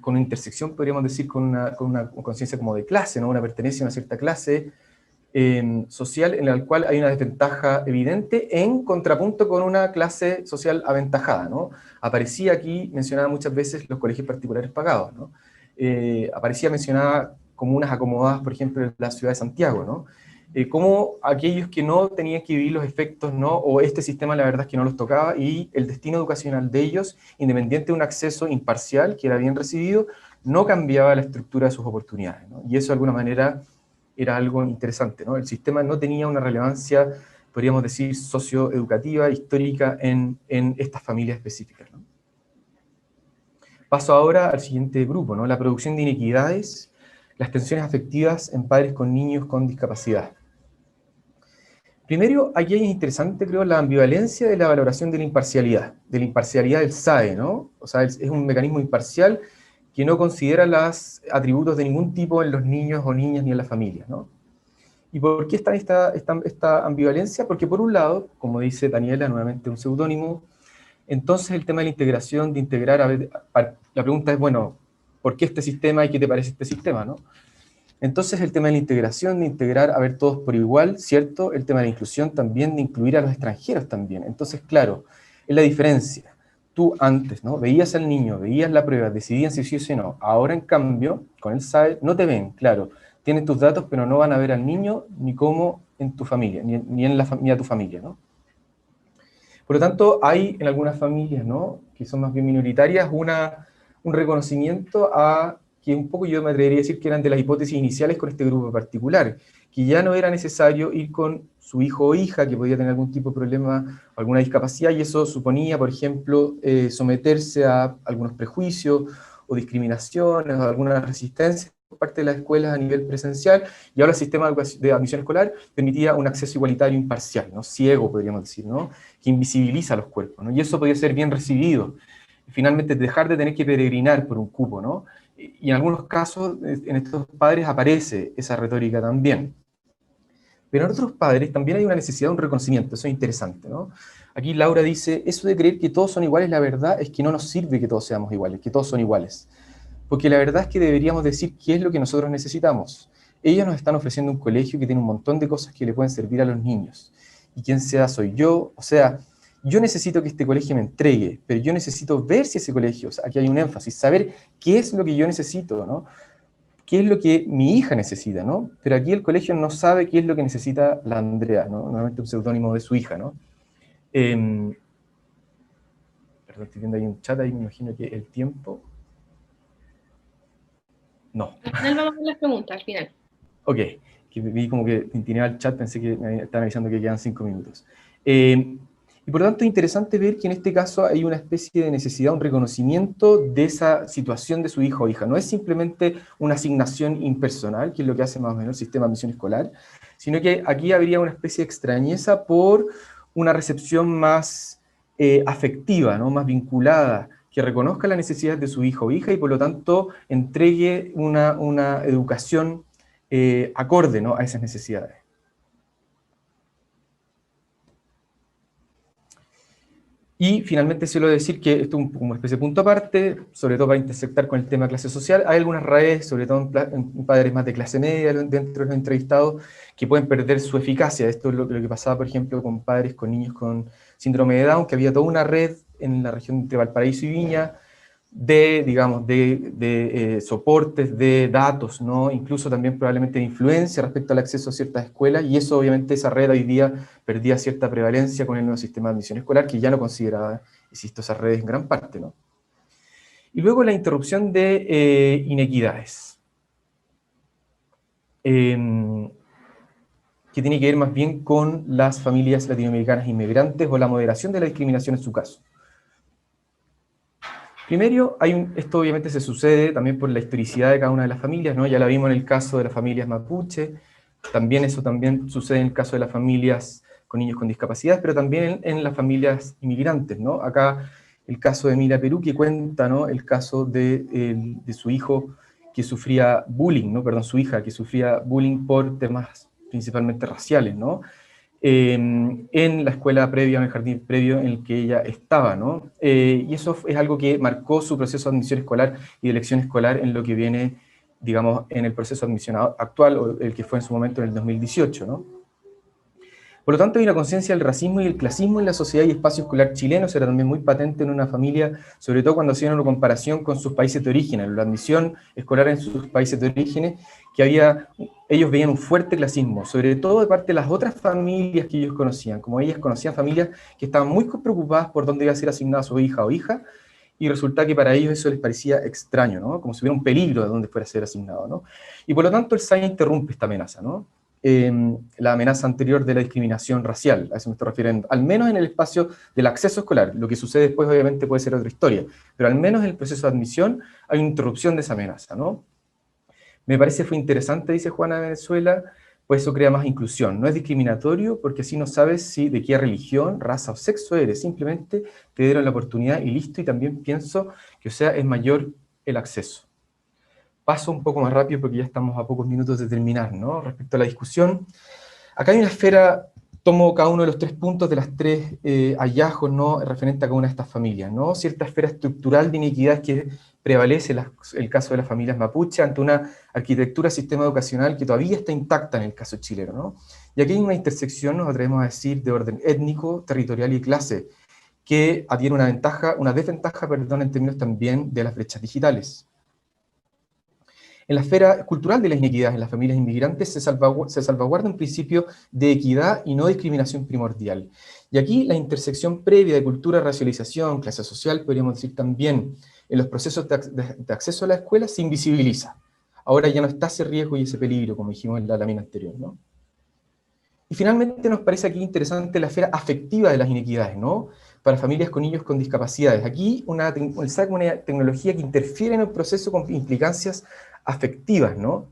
con una intersección, podríamos decir, con una conciencia como de clase, ¿no? Una pertenencia a una cierta clase social en la cual hay una desventaja evidente en contrapunto con una clase social aventajada, ¿no? Aparecía aquí, mencionaba muchas veces los colegios particulares pagados, ¿no? Aparecía mencionada comunas acomodadas, por ejemplo, en la ciudad de Santiago, ¿no? Como aquellos que no tenían que vivir los efectos, ¿no? O este sistema la verdad es que no los tocaba, y el destino educacional de ellos, independiente de un acceso imparcial que era bien recibido, no cambiaba la estructura de sus oportunidades, ¿no? Y eso de alguna manera era algo interesante, ¿no? El sistema no tenía una relevancia, podríamos decir, socioeducativa, histórica en estas familias específicas, ¿no? Paso ahora al siguiente grupo, ¿no? La producción de inequidades, las tensiones afectivas en padres con niños con discapacidad. Primero, aquí es interesante, creo, la ambivalencia de la valoración de la imparcialidad del SAE, ¿no? O sea, es un mecanismo imparcial que no considera los atributos de ningún tipo en los niños o niñas ni en las familias, ¿no? ¿Y por qué está esta ambivalencia? Porque por un lado, como dice Daniela, nuevamente un seudónimo, entonces el tema de la integración, de integrar, la pregunta es, bueno, ¿por qué este sistema y qué te parece este sistema, no? Entonces el tema de la integración, de integrar a ver todos por igual, ¿cierto? El tema de la inclusión también, de incluir a los extranjeros también. Entonces, claro, es la diferencia. Tú antes, ¿no? Veías al niño, veías la prueba, decidían si sí o si no. Ahora, en cambio, con el SAE, no te ven, claro. Tienen tus datos, pero no van a ver al niño ni cómo en tu familia, ni a tu familia, ¿no? Por lo tanto, hay en algunas familias, ¿no? Que son más bien minoritarias, un reconocimiento a que un poco yo me atrevería a decir que eran de las hipótesis iniciales con este grupo particular, que ya no era necesario ir con su hijo o hija que podía tener algún tipo de problema, alguna discapacidad, y eso suponía, por ejemplo, someterse a algunos prejuicios o discriminaciones o alguna resistencia por parte de las escuelas a nivel presencial, y ahora el sistema de admisión escolar permitía un acceso igualitario imparcial, ¿no? Ciego, podríamos decir, ¿no? Que invisibiliza los cuerpos, ¿no? Y eso podía ser bien recibido. Finalmente, dejar de tener que peregrinar por un cupo, ¿no? Y en algunos casos, en estos padres aparece esa retórica también. Pero en otros padres también hay una necesidad de un reconocimiento, eso es interesante, ¿no? Aquí Laura dice, eso de creer que todos son iguales, la verdad es que no nos sirve que todos seamos iguales, que todos son iguales. Porque la verdad es que deberíamos decir qué es lo que nosotros necesitamos. Ellos nos están ofreciendo un colegio que tiene un montón de cosas que le pueden servir a los niños. Y quien sea soy yo, o sea, yo necesito que este colegio me entregue, pero yo necesito ver si ese colegio, o sea, aquí hay un énfasis, saber qué es lo que yo necesito, ¿no? qué es lo que mi hija necesita, ¿no? Pero aquí el colegio no sabe qué es lo que necesita la Andrea, ¿no? Nuevamente un seudónimo de su hija, ¿no? Perdón, estoy viendo ahí un chat, ahí me imagino que el tiempo... No. Al final vamos a ver las preguntas, al final. Ok, que vi como que tintineaba el chat, pensé que me estaban avisando que quedan 5 minutos. Y por lo tanto es interesante ver que en este caso hay una especie de necesidad, un reconocimiento de esa situación de su hijo o hija. No es simplemente una asignación impersonal, que es lo que hace más o menos el sistema de admisión escolar, sino que aquí habría una especie de extrañeza por una recepción más afectiva, ¿no? Más vinculada, que reconozca las necesidades de su hijo o hija y por lo tanto entregue una educación acorde, ¿no? A esas necesidades. Y finalmente suelo decir que esto es una especie de punto aparte, sobre todo para intersectar con el tema de clase social. Hay algunas redes, sobre todo en padres más de clase media, dentro de los entrevistados, que pueden perder su eficacia. Esto es lo que pasaba, por ejemplo, con padres con niños con síndrome de Down, que había toda una red en la región entre Valparaíso y Viña, de, digamos, de soportes, de datos, ¿no? Incluso también probablemente de influencia respecto al acceso a ciertas escuelas, y eso obviamente esa red hoy día perdía cierta prevalencia con el nuevo sistema de admisión escolar, que ya no consideraba, insisto, esas redes en gran parte, ¿no? Y luego la interrupción de inequidades, que tiene que ver más bien con las familias latinoamericanas inmigrantes o la moderación de la discriminación en su caso. Primero, esto obviamente se sucede también por la historicidad de cada una de las familias, ¿no? Ya la vimos en el caso de las familias mapuche, también eso también sucede en el caso de las familias con niños con discapacidad, pero también en las familias inmigrantes, ¿no? Acá el caso de Mila Perú, que cuenta, ¿no? El caso de su hijo que sufría bullying, ¿no? Perdón, su hija que sufría bullying por temas principalmente raciales, ¿no? En la escuela previa, en el jardín previo en el que ella estaba, ¿no? Y eso es algo que marcó su proceso de admisión escolar y de elección escolar en lo que viene, digamos, en el proceso de admisión actual, o el que fue en su momento en el 2018, ¿no? Por lo tanto, hay una conciencia del racismo y el clasismo en la sociedad y espacio escolar chileno. Será también muy patente en una familia, sobre todo cuando hacían una comparación con sus países de origen, la admisión escolar en sus países de origen, que ellos veían un fuerte clasismo, sobre todo de parte de las otras familias que ellos conocían, como ellas conocían familias que estaban muy preocupadas por dónde iba a ser asignada su hija o hija, y resulta que para ellos eso les parecía extraño, ¿no? Como si hubiera un peligro de dónde fuera a ser asignado, ¿no? Y por lo tanto el SAI interrumpe esta amenaza, ¿no? La amenaza anterior de la discriminación racial, a eso me estoy refiriendo, al menos en el espacio del acceso escolar. Lo que sucede después obviamente puede ser otra historia, pero al menos en el proceso de admisión hay una interrupción de esa amenaza, ¿no? Me parece fue interesante, dice Juana de Venezuela, pues eso crea más inclusión. No es discriminatorio porque así no sabes si de qué religión, raza o sexo eres, simplemente te dieron la oportunidad y listo, y también pienso que, o sea, es mayor el acceso. Paso un poco más rápido porque ya estamos a pocos minutos de terminar, ¿no? Respecto a la discusión, acá hay una esfera, tomo cada uno de los 3 puntos de las 3 hallazgos, ¿no? Referente a cada una de estas familias, ¿no? Cierta esfera estructural de inequidad que prevalece el caso de las familias mapuche ante una arquitectura sistema educacional que todavía está intacta en el caso chileno, ¿no? Y aquí hay una intersección, nos atrevemos a decir, de orden étnico, territorial y clase, que tiene una desventaja, perdón, en términos también de las brechas digitales. En la esfera cultural de las inequidades en las familias inmigrantes se salvaguarda un principio de equidad y no discriminación primordial. Y aquí la intersección previa de cultura, racialización, clase social, podríamos decir también, en los procesos de acceso a la escuela se invisibiliza. Ahora ya no está ese riesgo y ese peligro, como dijimos en la lámina anterior, ¿no? Y finalmente nos parece aquí interesante la esfera afectiva de las inequidades, ¿no? Para familias con niños con discapacidades. Aquí una tecnología que interfiere en el proceso con implicancias afectivas, ¿no?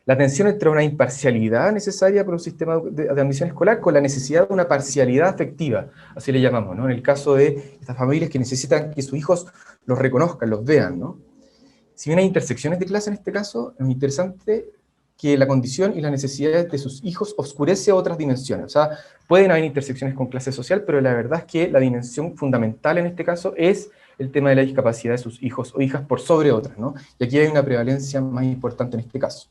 La tensión entre una imparcialidad necesaria para un sistema de admisión escolar con la necesidad de una parcialidad afectiva, así le llamamos, ¿no? En el caso de estas familias que necesitan que sus hijos los reconozcan, los vean, ¿no? Si bien hay intersecciones de clase en este caso, es interesante que la condición y las necesidades de sus hijos oscurece otras dimensiones. O sea, pueden haber intersecciones con clase social, pero la verdad es que la dimensión fundamental en este caso es el tema de la discapacidad de sus hijos o hijas por sobre otras, ¿no? Y aquí hay una prevalencia más importante en este caso.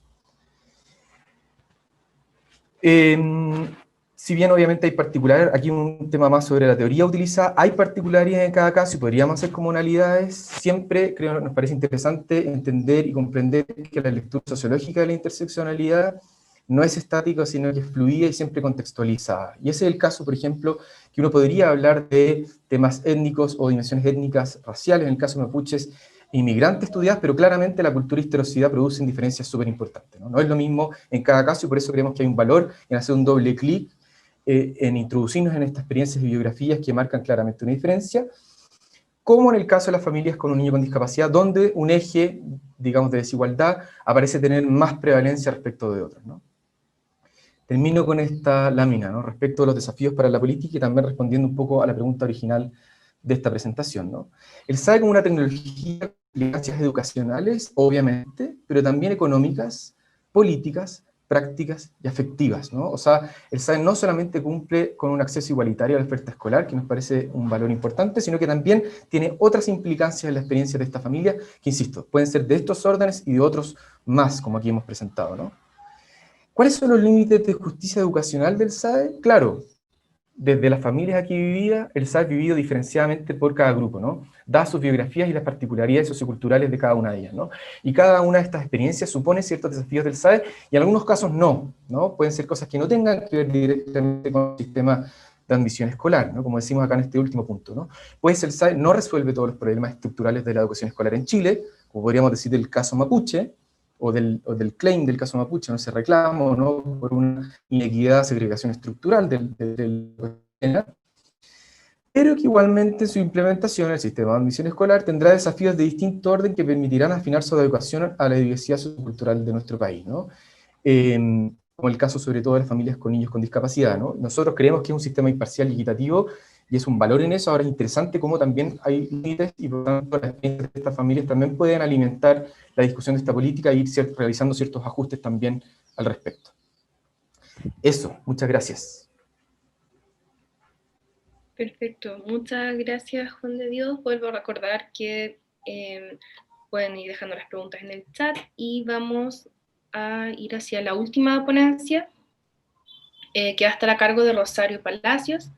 si bien obviamente hay particularidades, aquí un tema más sobre la teoría utilizada, hay particularidades en cada caso y podríamos hacer comunalidades. Siempre creo que nos parece interesante entender y comprender que la lectura sociológica de la interseccionalidad no es estática, sino que es fluida y siempre contextualizada. Y ese es el caso, por ejemplo, que uno podría hablar de temas étnicos o dimensiones étnicas raciales, en el caso de mapuches, inmigrantes estudiados, pero claramente la cultura y historicidad producen diferencias súper importantes, ¿no? No es lo mismo en cada caso y por eso creemos que hay un valor en hacer un doble clic, en introducirnos en estas experiencias y biografías que marcan claramente una diferencia, como en el caso de las familias con un niño con discapacidad, donde un eje, digamos, de desigualdad aparece tener más prevalencia respecto de otros, ¿no? Termino con esta lámina, ¿no?, respecto a los desafíos para la política y también respondiendo un poco a la pregunta original de esta presentación, ¿no? El SAE como una tecnología con implicancias educacionales, obviamente, pero también económicas, políticas, prácticas y afectivas, ¿no? O sea, el SAE no solamente cumple con un acceso igualitario a la oferta escolar, que nos parece un valor importante, sino que también tiene otras implicancias en la experiencia de esta familia, que, insisto, pueden ser de estos órdenes y de otros más, como aquí hemos presentado, ¿no? ¿Cuáles son los límites de justicia educacional del SAE? Claro, desde las familias aquí vividas, el SAE ha vivido diferenciadamente por cada grupo, ¿no? Dadas sus biografías y las particularidades socioculturales de cada una de ellas, ¿no? Y cada una de estas experiencias supone ciertos desafíos del SAE, y en algunos casos no, ¿no? Pueden ser cosas que no tengan que ver directamente con el sistema de admisión escolar, ¿no? Como decimos acá en este último punto, ¿no? Pues el SAE no resuelve todos los problemas estructurales de la educación escolar en Chile, como podríamos decir del caso mapuche, o del claim del caso mapuche, no se reclama, ¿no?, por una inequidad, segregación estructural del pero que igualmente su implementación, el sistema de admisión escolar, tendrá desafíos de distinto orden que permitirán afinar su adecuación a la diversidad sociocultural de nuestro país, ¿no? Como el caso sobre todo de las familias con niños con discapacidad, ¿no? Nosotros creemos que es un sistema imparcial y equitativo, y es un valor en eso. Ahora es interesante cómo también hay límites, y por tanto las experiencias de estas familias también pueden alimentar la discusión de esta política e ir realizando ciertos ajustes también al respecto. Eso, muchas gracias. Perfecto, muchas gracias, Juan de Dios. Vuelvo a recordar que pueden ir dejando las preguntas en el chat y vamos a ir hacia la última ponencia, que va a estar a cargo de Rosario Palacios,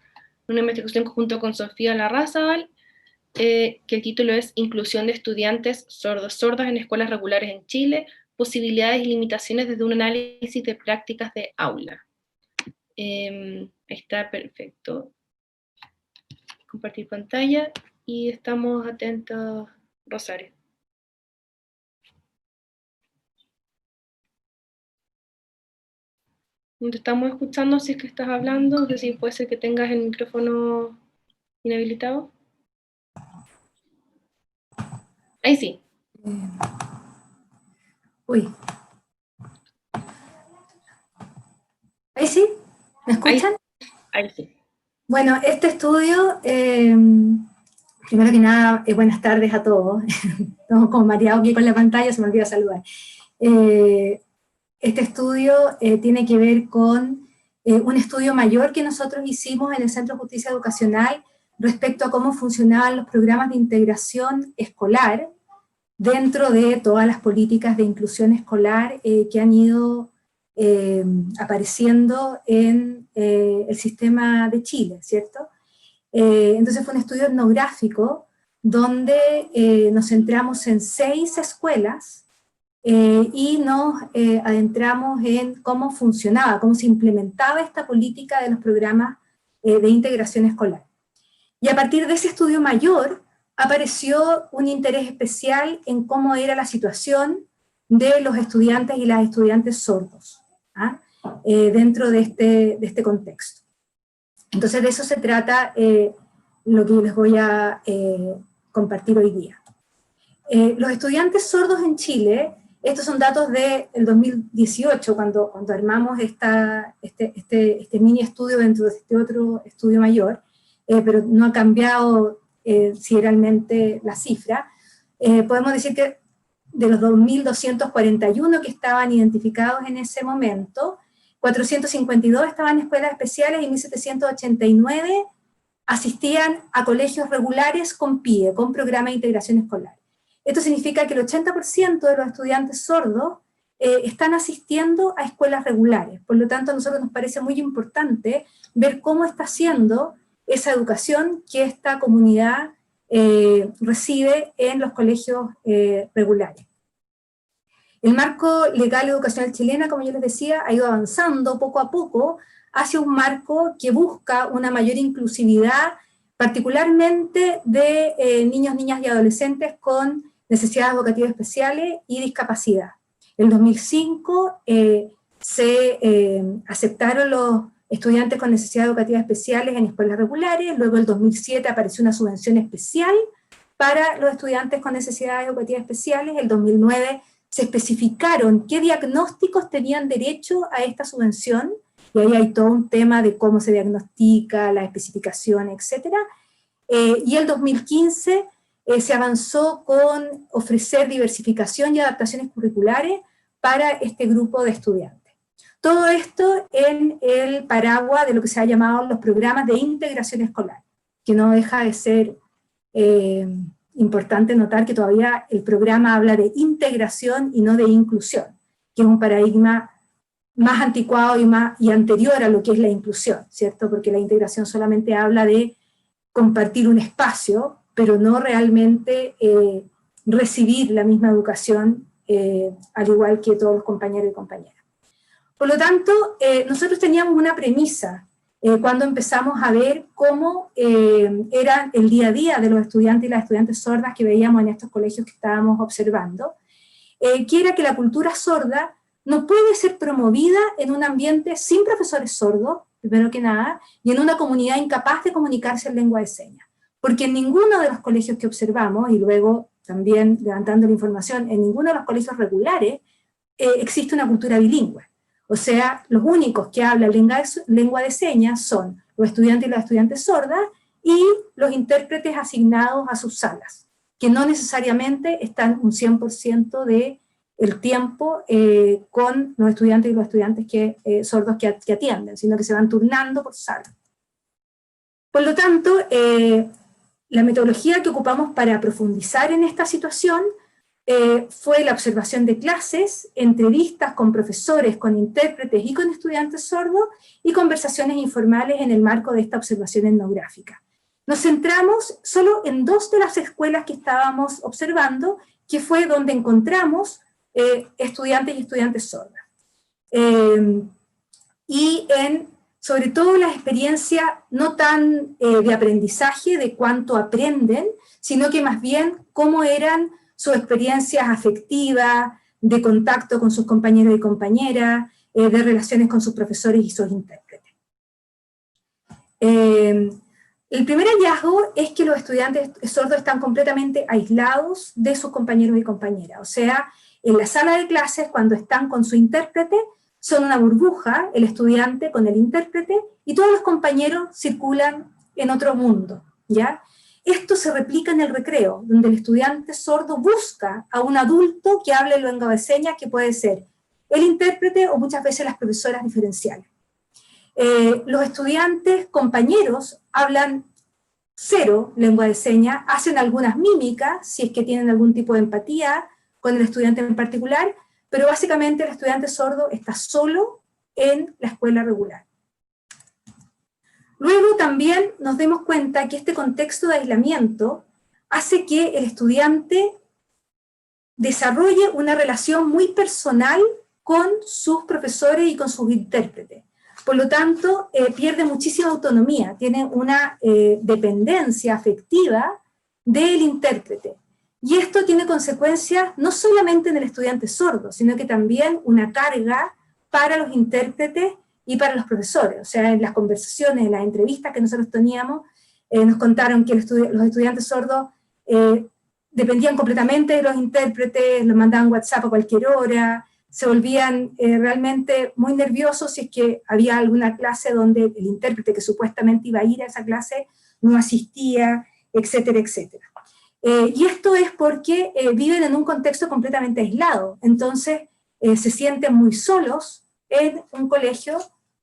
una investigación conjunto con Sofía Larrazábal, que el título es Inclusión de estudiantes sordos en escuelas regulares en Chile, posibilidades y limitaciones desde un análisis de prácticas de aula. Está perfecto. Compartir pantalla y estamos atentos, Rosario. No te estamos escuchando si es que estás hablando, no sé si puede ser que tengas el micrófono inhabilitado. Ahí sí. Uy. ¿Ahí sí? ¿Me escuchan? Ahí sí. Bueno, este estudio, primero que nada, buenas tardes a todos. Estamos como mareados aquí con la pantalla, se me olvidó saludar. Este estudio tiene que ver con un estudio mayor que nosotros hicimos en el Centro de Justicia Educacional respecto a cómo funcionaban los programas de integración escolar dentro de todas las políticas de inclusión escolar que han ido apareciendo en el sistema de Chile, ¿cierto? Entonces fue un estudio etnográfico donde nos centramos en 6 escuelas y nos adentramos en cómo funcionaba, cómo se implementaba esta política de los programas de integración escolar. Y a partir de ese estudio mayor apareció un interés especial en cómo era la situación de los estudiantes y las estudiantes sordos, dentro de este contexto. Entonces de eso se trata lo que les voy a compartir hoy día. Los estudiantes sordos en Chile, estos son datos del 2018, cuando armamos este mini estudio dentro de este otro estudio mayor, pero no ha cambiado si realmente la cifra. Podemos decir que de los 2.241 que estaban identificados en ese momento, 452 estaban en escuelas especiales y 1.789 asistían a colegios regulares con PIE, con programa de integración escolar. Esto significa que el 80% de los estudiantes sordos están asistiendo a escuelas regulares. Por lo tanto, a nosotros nos parece muy importante ver cómo está siendo esa educación que esta comunidad recibe en los colegios regulares. El marco legal educacional chilena, como yo les decía, ha ido avanzando poco a poco hacia un marco que busca una mayor inclusividad, particularmente de niños, niñas y adolescentes con necesidades educativas especiales y discapacidad. En 2005 se aceptaron los estudiantes con necesidades educativas especiales en escuelas regulares, luego en 2007 apareció una subvención especial para los estudiantes con necesidades educativas especiales, en 2009 se especificaron qué diagnósticos tenían derecho a esta subvención, y ahí hay todo un tema de cómo se diagnostica, la especificación, etc. Y en 2015 se avanzó con ofrecer diversificación y adaptaciones curriculares para este grupo de estudiantes. Todo esto en el paraguas de lo que se ha llamado los programas de integración escolar, que no deja de ser importante notar que todavía el programa habla de integración y no de inclusión, que es un paradigma más anticuado y anterior a lo que es la inclusión, ¿cierto? Porque la integración solamente habla de compartir un espacio, pero no realmente recibir la misma educación al igual que todos los compañeros y compañeras. Por lo tanto, nosotros teníamos una premisa cuando empezamos a ver cómo era el día a día de los estudiantes y las estudiantes sordas que veíamos en estos colegios que estábamos observando, que era que la cultura sorda no puede ser promovida en un ambiente sin profesores sordos, primero que nada, y en una comunidad incapaz de comunicarse en lengua de señas. Porque en ninguno de los colegios que observamos, y luego también levantando la información, en ninguno de los colegios regulares existe una cultura bilingüe. O sea, los únicos que hablan lengua de señas son los estudiantes y las estudiantes sordas y los intérpretes asignados a sus salas, que no necesariamente están un 100% del tiempo con los estudiantes y los estudiantes sordos que atienden, sino que se van turnando por sala. Por lo tanto, la metodología que ocupamos para profundizar en esta situación fue la observación de clases, entrevistas con profesores, con intérpretes y con estudiantes sordos, y conversaciones informales en el marco de esta observación etnográfica. Nos centramos solo en 2 de las escuelas que estábamos observando, que fue donde encontramos estudiantes y estudiantes sordas. Y sobre todo la experiencia no tan de aprendizaje, de cuánto aprenden, sino que más bien cómo eran sus experiencias afectivas, de contacto con sus compañeros y compañeras, de relaciones con sus profesores y sus intérpretes. El primer hallazgo es que los estudiantes sordos están completamente aislados de sus compañeros y compañeras. O sea, en la sala de clases, cuando están con su intérprete, son una burbuja, el estudiante con el intérprete, y todos los compañeros circulan en otro mundo, ¿ya? Esto se replica en el recreo, donde el estudiante sordo busca a un adulto que hable lengua de señas, que puede ser el intérprete o muchas veces las profesoras diferenciales. Los estudiantes compañeros hablan 0 lengua de señas, hacen algunas mímicas, si es que tienen algún tipo de empatía con el estudiante en particular, pero básicamente el estudiante sordo está solo en la escuela regular. Luego también nos demos cuenta que este contexto de aislamiento hace que el estudiante desarrolle una relación muy personal con sus profesores y con sus intérpretes. Por lo tanto, pierde muchísima autonomía, tiene una dependencia afectiva del intérprete. Y esto tiene consecuencias no solamente en el estudiante sordo, sino que también una carga para los intérpretes y para los profesores. O sea, en las conversaciones, en las entrevistas que nosotros teníamos, nos contaron que los estudiantes sordos dependían completamente de los intérpretes, los mandaban WhatsApp a cualquier hora, se volvían realmente muy nerviosos si es que había alguna clase donde el intérprete que supuestamente iba a ir a esa clase no asistía, etcétera, etcétera. Y esto es porque viven en un contexto completamente aislado, entonces se sienten muy solos en un colegio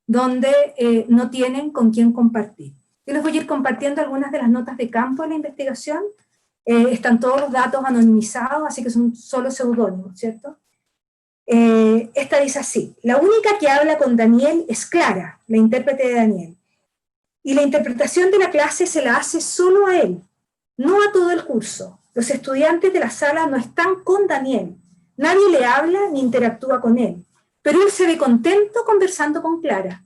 donde no tienen con quién compartir. Yo les voy a ir compartiendo algunas de las notas de campo de la investigación. Están todos los datos anonimizados, así que son solo seudónimos, ¿cierto? Esta dice así: la única que habla con Daniel es Clara, la intérprete de Daniel. Y la interpretación de la clase se la hace solo a él, no a todo el curso. Los estudiantes de la sala no están con Daniel. Nadie le habla ni interactúa con él. Pero él se ve contento conversando con Clara.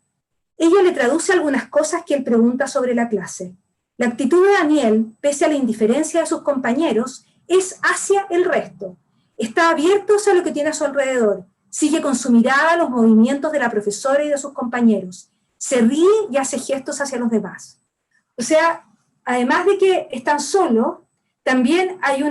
Ella le traduce algunas cosas que él pregunta sobre la clase. La actitud de Daniel, pese a la indiferencia de sus compañeros, es hacia el resto. Está abierto hacia lo que tiene a su alrededor. Sigue con su mirada los movimientos de la profesora y de sus compañeros. Se ríe y hace gestos hacia los demás. O sea, además de que están solos, también hay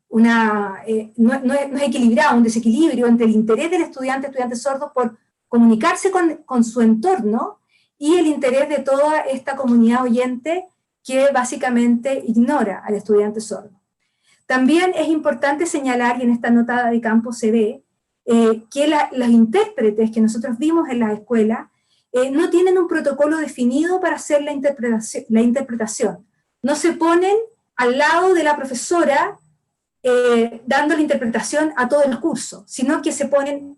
no es equilibrado, un desequilibrio entre el interés del estudiante sordo por comunicarse con su entorno y el interés de toda esta comunidad oyente que básicamente ignora al estudiante sordo. También es importante señalar, y en esta nota de campo se ve, que los intérpretes que nosotros vimos en la escuela no tienen un protocolo definido para hacer la interpretación. No se ponen al lado de la profesora dando la interpretación a todo el curso, sino que se ponen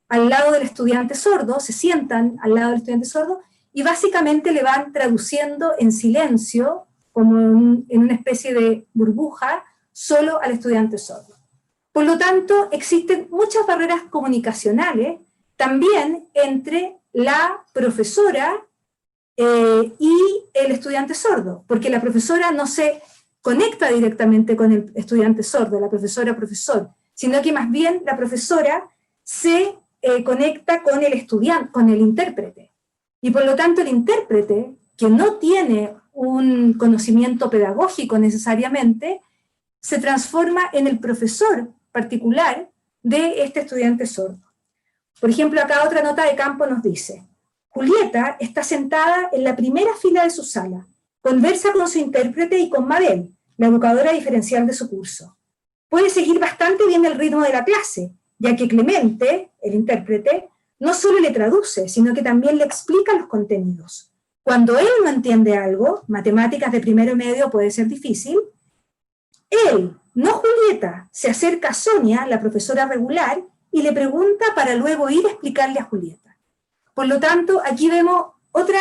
al lado del estudiante sordo, se sientan al lado del estudiante sordo y básicamente le van traduciendo en silencio, como en una especie de burbuja, solo al estudiante sordo. Por lo tanto, existen muchas barreras comunicacionales también entre la profesora y el estudiante sordo, porque la profesora no se conecta directamente con el estudiante sordo, la profesora-profesor, sino que más bien la profesora se conecta con el estudiante, con el intérprete. Y por lo tanto el intérprete, que no tiene un conocimiento pedagógico necesariamente, se transforma en el profesor particular de este estudiante sordo. Por ejemplo, acá otra nota de campo nos dice: Julieta está sentada en la primera fila de su sala, conversa con su intérprete y con Mabel, la educadora diferencial de su curso. Puede seguir bastante bien el ritmo de la clase, ya que Clemente, el intérprete, no solo le traduce, sino que también le explica los contenidos. Cuando él no entiende algo, matemáticas de primero medio puede ser difícil, él, no Julieta, se acerca a Sonia, la profesora regular, y le pregunta para luego ir a explicarle a Julieta. Por lo tanto, aquí vemos otra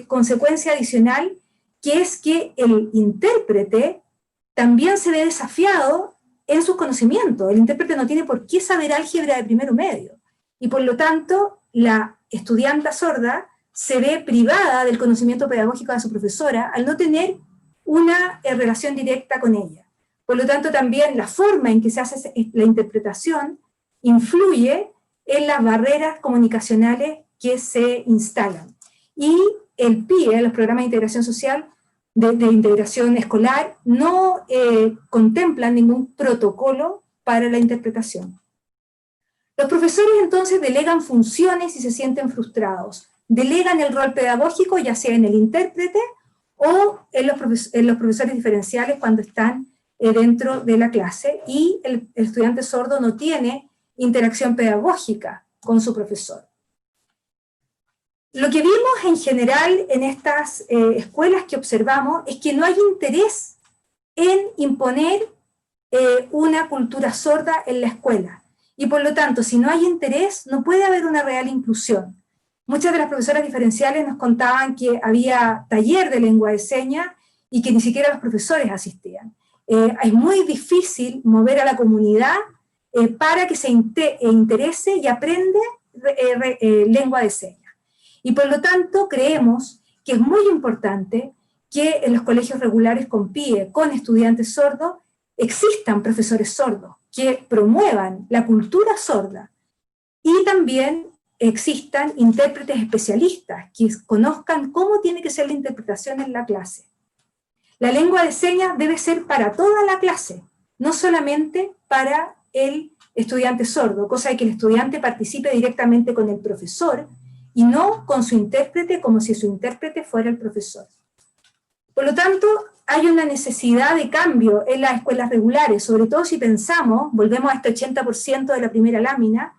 consecuencia adicional, que es que el intérprete también se ve desafiado en sus conocimientos. El intérprete no tiene por qué saber álgebra de primero medio. Y por lo tanto, la estudianta sorda se ve privada del conocimiento pedagógico de su profesora al no tener una relación directa con ella. Por lo tanto, también la forma en que se hace la interpretación influye en las barreras comunicacionales que se instalan. Y el PIE, los programas de integración social, de integración escolar, no contemplan ningún protocolo para la interpretación. Los profesores entonces delegan funciones y se sienten frustrados. Delegan el rol pedagógico, ya sea en el intérprete o en los profesores diferenciales cuando están dentro de la clase, y el estudiante sordo no tiene interacción pedagógica con su profesor. Lo que vimos en general en estas escuelas que observamos es que no hay interés en imponer una cultura sorda en la escuela. Y por lo tanto, si no hay interés, no puede haber una real inclusión. Muchas de las profesoras diferenciales nos contaban que había taller de lengua de señas y que ni siquiera los profesores asistían. Es muy difícil mover a la comunidad para que se interese y aprenda lengua de señas. Y por lo tanto creemos que es muy importante que en los colegios regulares con PIE, con estudiantes sordos, existan profesores sordos que promuevan la cultura sorda, y también existan intérpretes especialistas que conozcan cómo tiene que ser la interpretación en la clase. La lengua de señas debe ser para toda la clase, no solamente para el estudiante sordo, cosa de que el estudiante participe directamente con el profesor y no con su intérprete, como si su intérprete fuera el profesor. Por lo tanto, hay una necesidad de cambio en las escuelas regulares, sobre todo si pensamos, volvemos a este 80% de la primera lámina,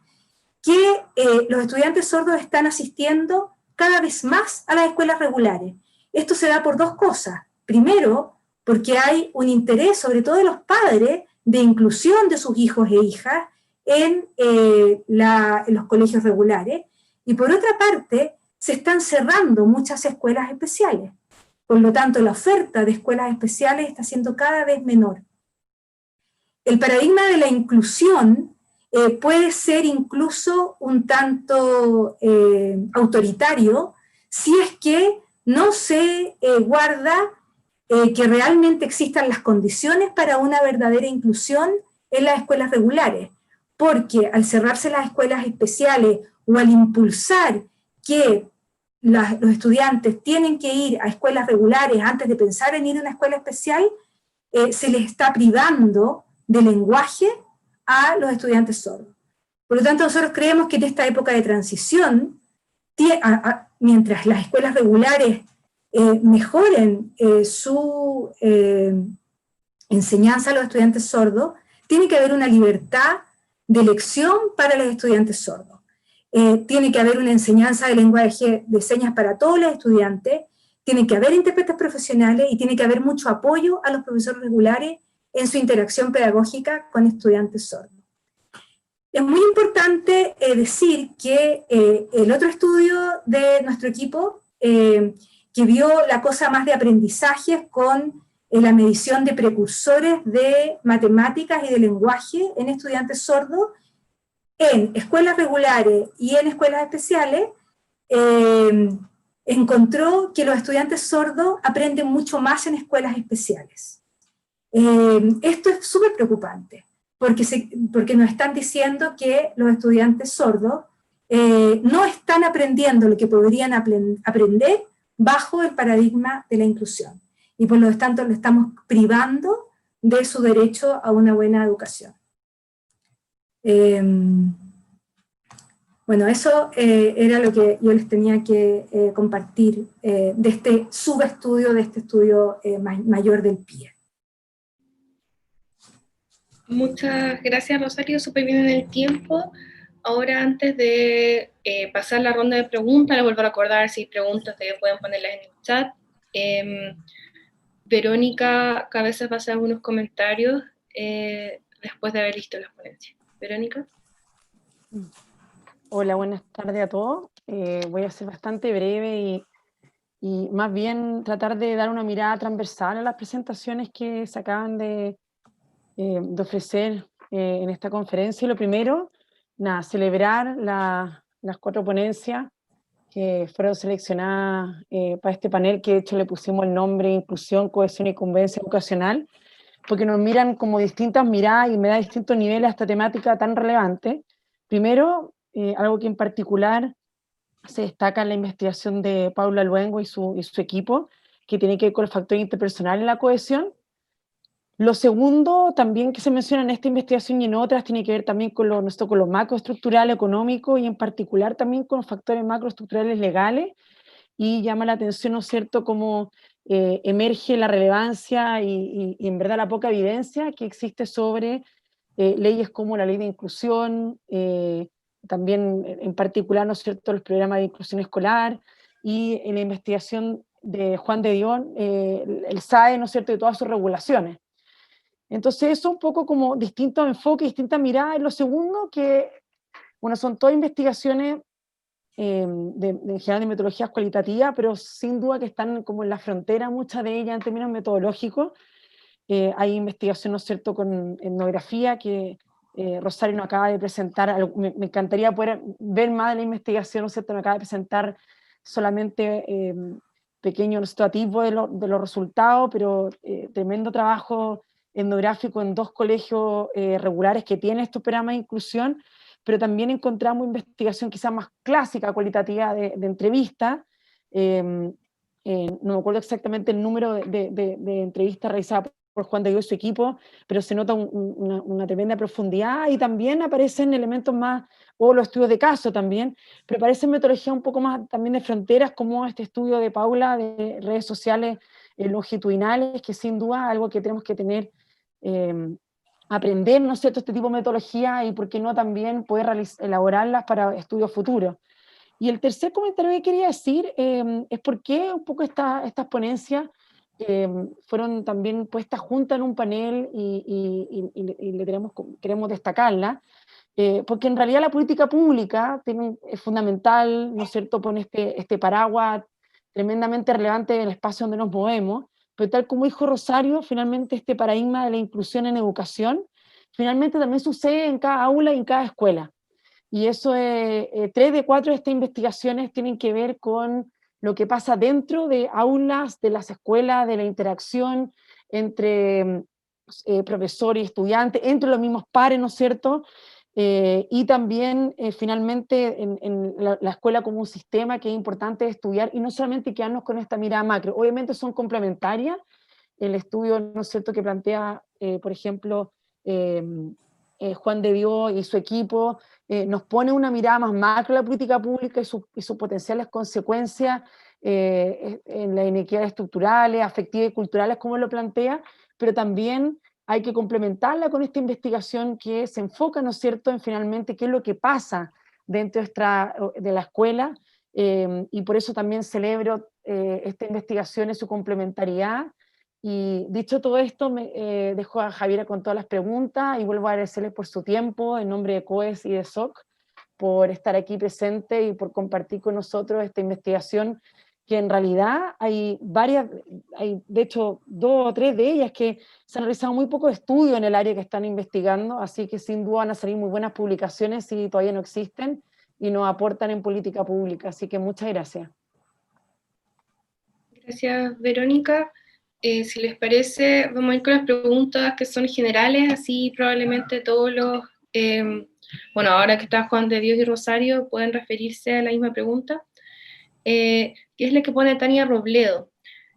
que los estudiantes sordos están asistiendo cada vez más a las escuelas regulares. Esto se da por dos cosas. Primero, porque hay un interés, sobre todo de los padres, de inclusión de sus hijos e hijas en los colegios regulares, y por otra parte, se están cerrando muchas escuelas especiales. Por lo tanto, la oferta de escuelas especiales está siendo cada vez menor. El paradigma de la inclusión puede ser incluso un tanto autoritario si es que no se guarda que realmente existan las condiciones para una verdadera inclusión en las escuelas regulares, porque al cerrarse las escuelas especiales o al impulsar que los estudiantes tienen que ir a escuelas regulares antes de pensar en ir a una escuela especial, se les está privando de lenguaje a los estudiantes sordos. Por lo tanto, nosotros creemos que en esta época de transición, mientras las escuelas regulares mejoren su enseñanza a los estudiantes sordos, tiene que haber una libertad de elección para los estudiantes sordos. Tiene que haber una enseñanza de lenguaje de señas para todos los estudiantes, tiene que haber intérpretes profesionales y tiene que haber mucho apoyo a los profesores regulares en su interacción pedagógica con estudiantes sordos. Es muy importante decir que el otro estudio de nuestro equipo, que vio la cosa más de aprendizajes con la medición de precursores de matemáticas y de lenguaje en estudiantes sordos, en escuelas regulares y en escuelas especiales, encontró que los estudiantes sordos aprenden mucho más en escuelas especiales. Esto es súper preocupante, porque nos están diciendo que los estudiantes sordos no están aprendiendo lo que podrían aprender bajo el paradigma de la inclusión, y por lo tanto lo estamos privando de su derecho a una buena educación. Bueno, eso era lo que yo les tenía que compartir de este subestudio, de este estudio mayor del PIE. Muchas gracias, Rosario, súper bien en el tiempo. Ahora, antes de pasar la ronda de preguntas, les vuelvo a recordar si hay preguntas que pueden ponerlas en el chat. Verónica Cabezas va a hacer algunos comentarios después de haber visto las ponencias. Verónica. Hola, buenas tardes a todos. Voy a ser bastante breve y más bien tratar de dar una mirada transversal a las presentaciones que se acaban de ofrecer en esta conferencia. Y lo primero, nada, celebrar las 4 ponencias que fueron seleccionadas para este panel, que de hecho le pusimos el nombre Inclusión, Cohesión y Convivencia Educacional, porque nos miran como distintas miradas y me da distintos niveles a esta temática tan relevante. Primero, algo que en particular se destaca en la investigación de Paula Luengo y su equipo, que tiene que ver con el factor interpersonal en la cohesión. Lo segundo, también que se menciona en esta investigación y en otras, tiene que ver también con lo macroestructural económico y en particular también con los factores macroestructurales legales, y llama la atención, ¿no es cierto?, cómo emerge la relevancia y en verdad la poca evidencia que existe sobre leyes como la ley de inclusión, también en particular, ¿no es cierto?, los programas de inclusión escolar, y en la investigación de Juan de Dion, el SAE, ¿no es cierto?, de todas sus regulaciones. Entonces eso un poco como distintos enfoques, distintas miradas. Y lo segundo, que bueno, son todas investigaciones en general de metodologías cualitativas, pero sin duda que están como en la frontera, muchas de ellas en términos metodológicos. Hay investigación, ¿no es cierto?, con etnografía, que Rosario nos acaba de presentar. Me encantaría poder ver más de la investigación, ¿no es cierto?, nos acaba de presentar solamente pequeño, ¿no es cierto?, atisbo de los resultados, pero tremendo trabajo etnográfico en 2 colegios regulares que tienen estos programas de inclusión, pero también encontramos investigación quizás más clásica, cualitativa, de entrevistas. No me acuerdo exactamente el número de entrevistas realizadas por Juan de Dios y su equipo, pero se nota una tremenda profundidad, y también aparecen elementos más, o los estudios de caso también, pero aparecen metodologías un poco más también de fronteras, como este estudio de Paula de redes sociales longitudinales, que sin duda es algo que tenemos que tener, aprender, ¿no es cierto?, este tipo de metodología, y por qué no también poder elaborarlas para estudios futuros. Y el tercer comentario que quería decir es por qué un poco estas ponencias fueron también puestas juntas en un panel y queremos destacarla, porque en realidad la política pública es fundamental, ¿no es cierto?, pone este paraguas tremendamente relevante en el espacio donde nos movemos, pero tal como dijo Rosario, finalmente este paradigma de la inclusión en educación, finalmente también sucede en cada aula y en cada escuela. Y eso, 3 de 4 de estas investigaciones tienen que ver con lo que pasa dentro de aulas, de las escuelas, de la interacción entre profesor y estudiante, entre los mismos pares, ¿no es cierto? Y también, finalmente, en la escuela como un sistema que es importante estudiar, y no solamente quedarnos con esta mirada macro. Obviamente son complementarias. El estudio, ¿no es cierto?, que plantea, por ejemplo, Juan de Dios y su equipo, nos pone una mirada más macro a la política pública y sus potenciales consecuencias en las inequidades estructurales, afectivas y culturales, como lo plantea, pero también hay que complementarla con esta investigación que se enfoca, ¿no es cierto?, en finalmente qué es lo que pasa dentro de la escuela, y por eso también celebro esta investigación y su complementariedad. Y dicho todo esto, dejo a Javiera con todas las preguntas y vuelvo a agradecerles por su tiempo en nombre de COES y de SOC por estar aquí presente y por compartir con nosotros esta investigación, que en realidad hay varias, hay de hecho 2 o 3 de ellas que se han realizado muy pocos estudios en el área que están investigando, así que sin duda van a salir muy buenas publicaciones si todavía no existen y nos aportan en política pública, así que muchas gracias. Gracias, Verónica. Si les parece, vamos a ir con las preguntas que son generales, así probablemente todos los, bueno, ahora que está Juan de Dios y Rosario, pueden referirse a la misma pregunta, que es la que pone Tania Robledo.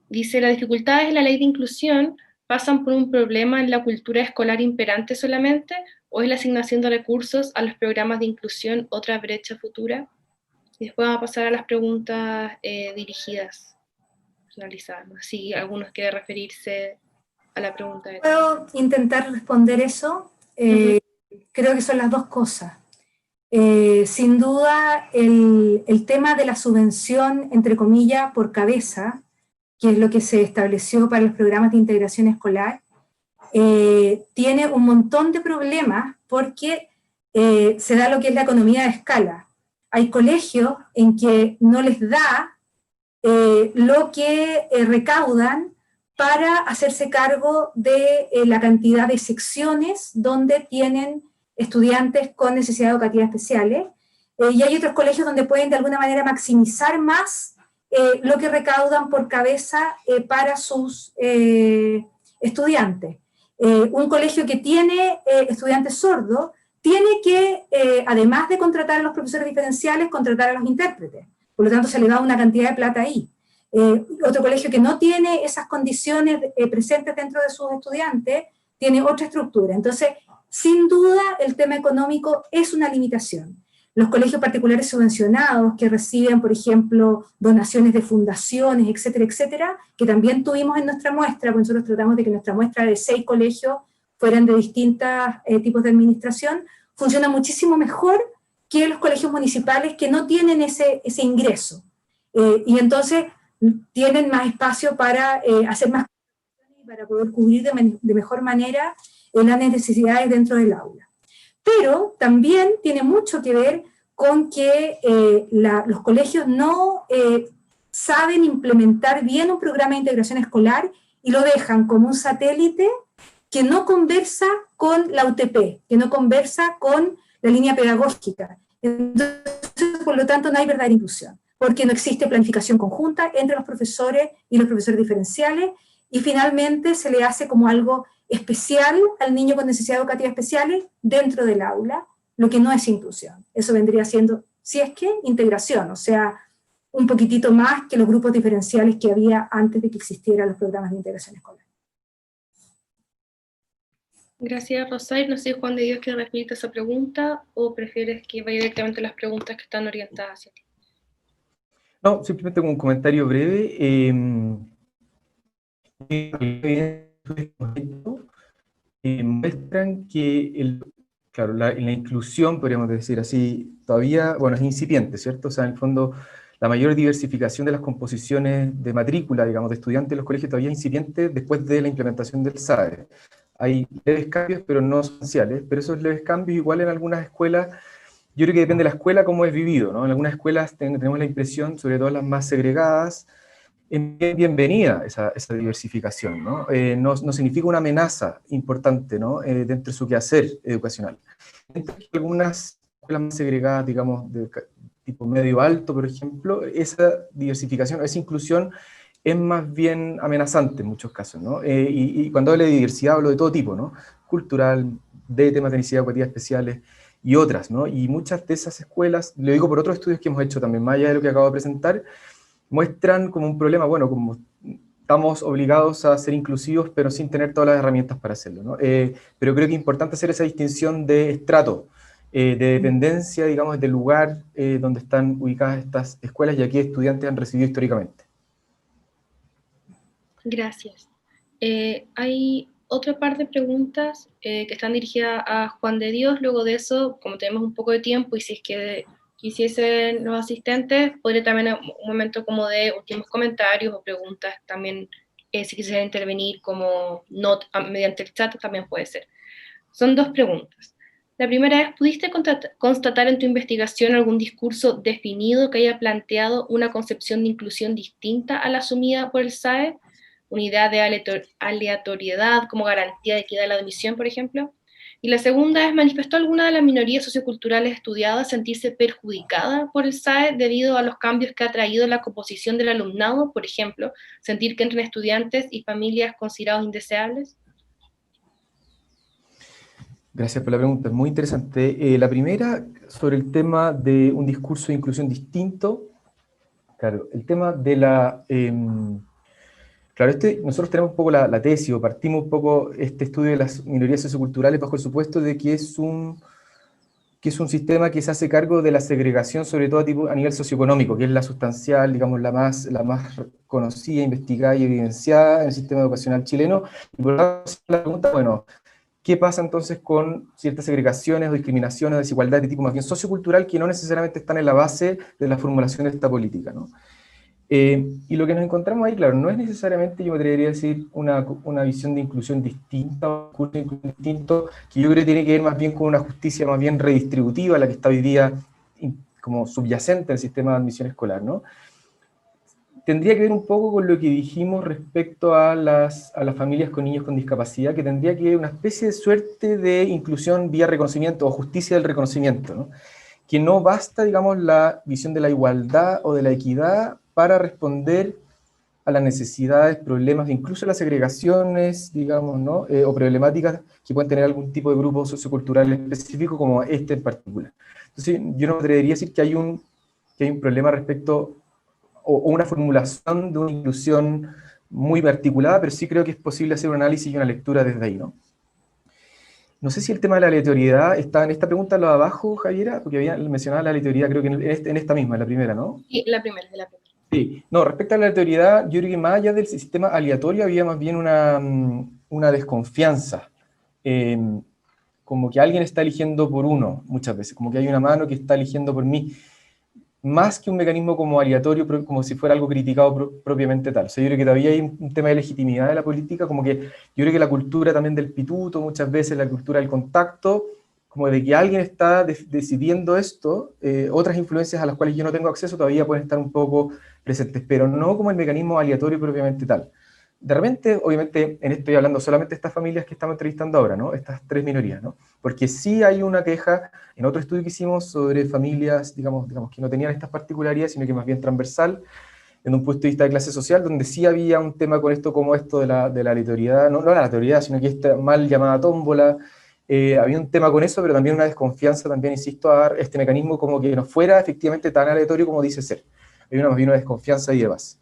Dice, ¿las dificultades en la ley de inclusión pasan por un problema en la cultura escolar imperante solamente, o es la asignación de recursos a los programas de inclusión otra brecha futura? Y después vamos a pasar a las preguntas dirigidas. Si algunos quieren referirse a la pregunta. Puedo intentar responder eso. Creo que son las dos cosas. Sin duda, el tema de la subvención, entre comillas, por cabeza, que es lo que se estableció para los programas de integración escolar, tiene un montón de problemas porque se da lo que es la economía de escala. Hay colegios en que no les da lo que recaudan para hacerse cargo de la cantidad de secciones donde tienen estudiantes con necesidades educativas especiales, y hay otros colegios donde pueden de alguna manera maximizar más lo que recaudan por cabeza para sus estudiantes. Un colegio que tiene estudiantes sordos tiene que, además de contratar a los profesores diferenciales, contratar a los intérpretes. Por lo tanto, se le da una cantidad de plata ahí. Otro colegio que no tiene esas condiciones presentes dentro de sus estudiantes, tiene otra estructura. Entonces, sin duda, el tema económico es una limitación. Los colegios particulares subvencionados que reciben, por ejemplo, donaciones de fundaciones, etcétera, etcétera, que también tuvimos en nuestra muestra, porque nosotros tratamos de que nuestra muestra de 6 colegios fueran de distintos tipos de administración, funciona muchísimo mejor que los colegios municipales que no tienen ese ingreso. Y entonces tienen más espacio para hacer más y para poder cubrir de mejor manera las necesidades dentro del aula. Pero también tiene mucho que ver con que los colegios no saben implementar bien un programa de integración escolar y lo dejan como un satélite que no conversa con la UTP, que no conversa con la línea pedagógica. Entonces, por lo tanto, no hay verdadera inclusión, porque no existe planificación conjunta entre los profesores y los profesores diferenciales, y finalmente se le hace como algo especial al niño con necesidades educativas especiales dentro del aula, lo que no es inclusión. Eso vendría siendo, si es que, integración, o sea, un poquitito más que los grupos diferenciales que había antes de que existieran los programas de integración escolar. Gracias, Rosario. No sé, Juan de Dios, ¿quieres referirte a esa pregunta o prefieres que vaya directamente a las preguntas que están orientadas hacia ti? No, simplemente como un comentario breve. Muestran que claro, la inclusión, podríamos decir así, todavía, bueno, es incipiente, ¿cierto? O sea, en el fondo, la mayor diversificación de las composiciones de matrícula, digamos, de estudiantes en los colegios todavía es incipiente después de la implementación del SAE. Hay leves cambios, pero no sustanciales, pero esos leves cambios igual en algunas escuelas, yo creo que depende de la escuela cómo es vivido, ¿no? En algunas escuelas tenemos la impresión, sobre todo las más segregadas, es bienvenida esa diversificación, ¿no? No significa una amenaza importante, ¿no? Dentro de su quehacer educacional. Dentro de algunas escuelas más segregadas, digamos, de tipo medio alto, por ejemplo, esa diversificación, esa inclusión es más bien amenazante en muchos casos, ¿no? Y cuando hablo de diversidad, hablo de todo tipo, ¿no? Cultural, de temas de necesidades educativas especiales y otras, ¿no? Y muchas de esas escuelas, lo digo por otros estudios que hemos hecho también, más allá de lo que acabo de presentar, muestran como un problema, bueno, como estamos obligados a ser inclusivos, pero sin tener todas las herramientas para hacerlo, ¿no? Pero creo que es importante hacer esa distinción de estrato, de dependencia, digamos, del lugar donde están ubicadas estas escuelas y a qué estudiantes han recibido históricamente. Gracias. Hay otra par de preguntas que están dirigidas a Juan de Dios. Luego de eso, como tenemos un poco de tiempo y si es que quisiesen los asistentes, podría también un momento como de últimos comentarios o preguntas también, si quisieran intervenir como mediante el chat también puede ser. Son dos preguntas. La primera es, ¿pudiste constatar en tu investigación algún discurso definido que haya planteado una concepción de inclusión distinta a la asumida por el SAE? Una idea de aleatoriedad como garantía de equidad de la admisión, por ejemplo. Y la segunda es, ¿manifestó alguna de las minorías socioculturales estudiadas sentirse perjudicada por el SAE debido a los cambios que ha traído la composición del alumnado? Por ejemplo, sentir que entran estudiantes y familias considerados indeseables. Gracias por la pregunta, es muy interesante. La primera, sobre el tema de un discurso de inclusión distinto. Claro, el tema de la... claro, nosotros tenemos un poco la tesis, o partimos un poco este estudio de las minorías socioculturales bajo el supuesto de que es un sistema que se hace cargo de la segregación, sobre todo a nivel socioeconómico, que es la sustancial, digamos, la más conocida, investigada y evidenciada en el sistema educacional chileno. Y por lo tanto, la pregunta, bueno, ¿qué pasa entonces con ciertas segregaciones o discriminaciones o desigualdades de tipo más bien sociocultural que no necesariamente están en la base de la formulación de esta política, ¿no? Y lo que nos encontramos ahí, claro, no es necesariamente, yo me atrevería a decir, una visión de inclusión distinta, un curso de inclusión distinto, que yo creo que tiene que ver más bien con una justicia más bien redistributiva, la que está hoy día como subyacente al sistema de admisión escolar, ¿no? Tendría que ver un poco con lo que dijimos respecto a las familias con niños con discapacidad, que tendría que ver una especie de suerte de inclusión vía reconocimiento o justicia del reconocimiento, ¿no? Que no basta, digamos, la visión de la igualdad o de la equidad para responder a las necesidades, problemas, incluso las segregaciones, digamos, ¿no? O problemáticas que pueden tener algún tipo de grupo sociocultural específico, como este en particular. Entonces, yo no me atrevería a decir que hay un problema respecto o una formulación de una inclusión muy articulada, pero sí creo que es posible hacer un análisis y una lectura desde ahí, ¿no? No sé si el tema de la aleatoriedad está en esta pregunta, lo de abajo, Javiera, porque había mencionado la aleatoriedad, creo que en esta misma, en la primera, ¿no? Sí, la primera. Sí, no, respecto a la aleatoriedad, yo creo que más allá del sistema aleatorio había más bien una desconfianza, como que alguien está eligiendo por uno, muchas veces, como que hay una mano que está eligiendo por mí, más que un mecanismo como aleatorio, como si fuera algo criticado propiamente tal. O sea, yo creo que todavía hay un tema de legitimidad de la política, como que yo creo que la cultura también del pituto, muchas veces la cultura del contacto, como de que alguien está decidiendo esto, otras influencias a las cuales yo no tengo acceso todavía pueden estar un poco presentes, pero no como el mecanismo aleatorio propiamente tal. De repente, obviamente, estoy hablando solamente de estas familias que estamos entrevistando ahora, ¿no? Estas tres minorías, ¿no? Porque sí hay una queja en otro estudio que hicimos sobre familias, digamos que no tenían estas particularidades, sino que más bien transversal, en un punto de vista de clase social, donde sí había un tema con esto como esto de la aleatoriedad, no la aleatoriedad, sino que esta mal llamada tómbola, había un tema con eso, pero también una desconfianza, también insisto, a dar este mecanismo como que no fuera efectivamente tan aleatorio como dice ser. Hay más bien una desconfianza y demás.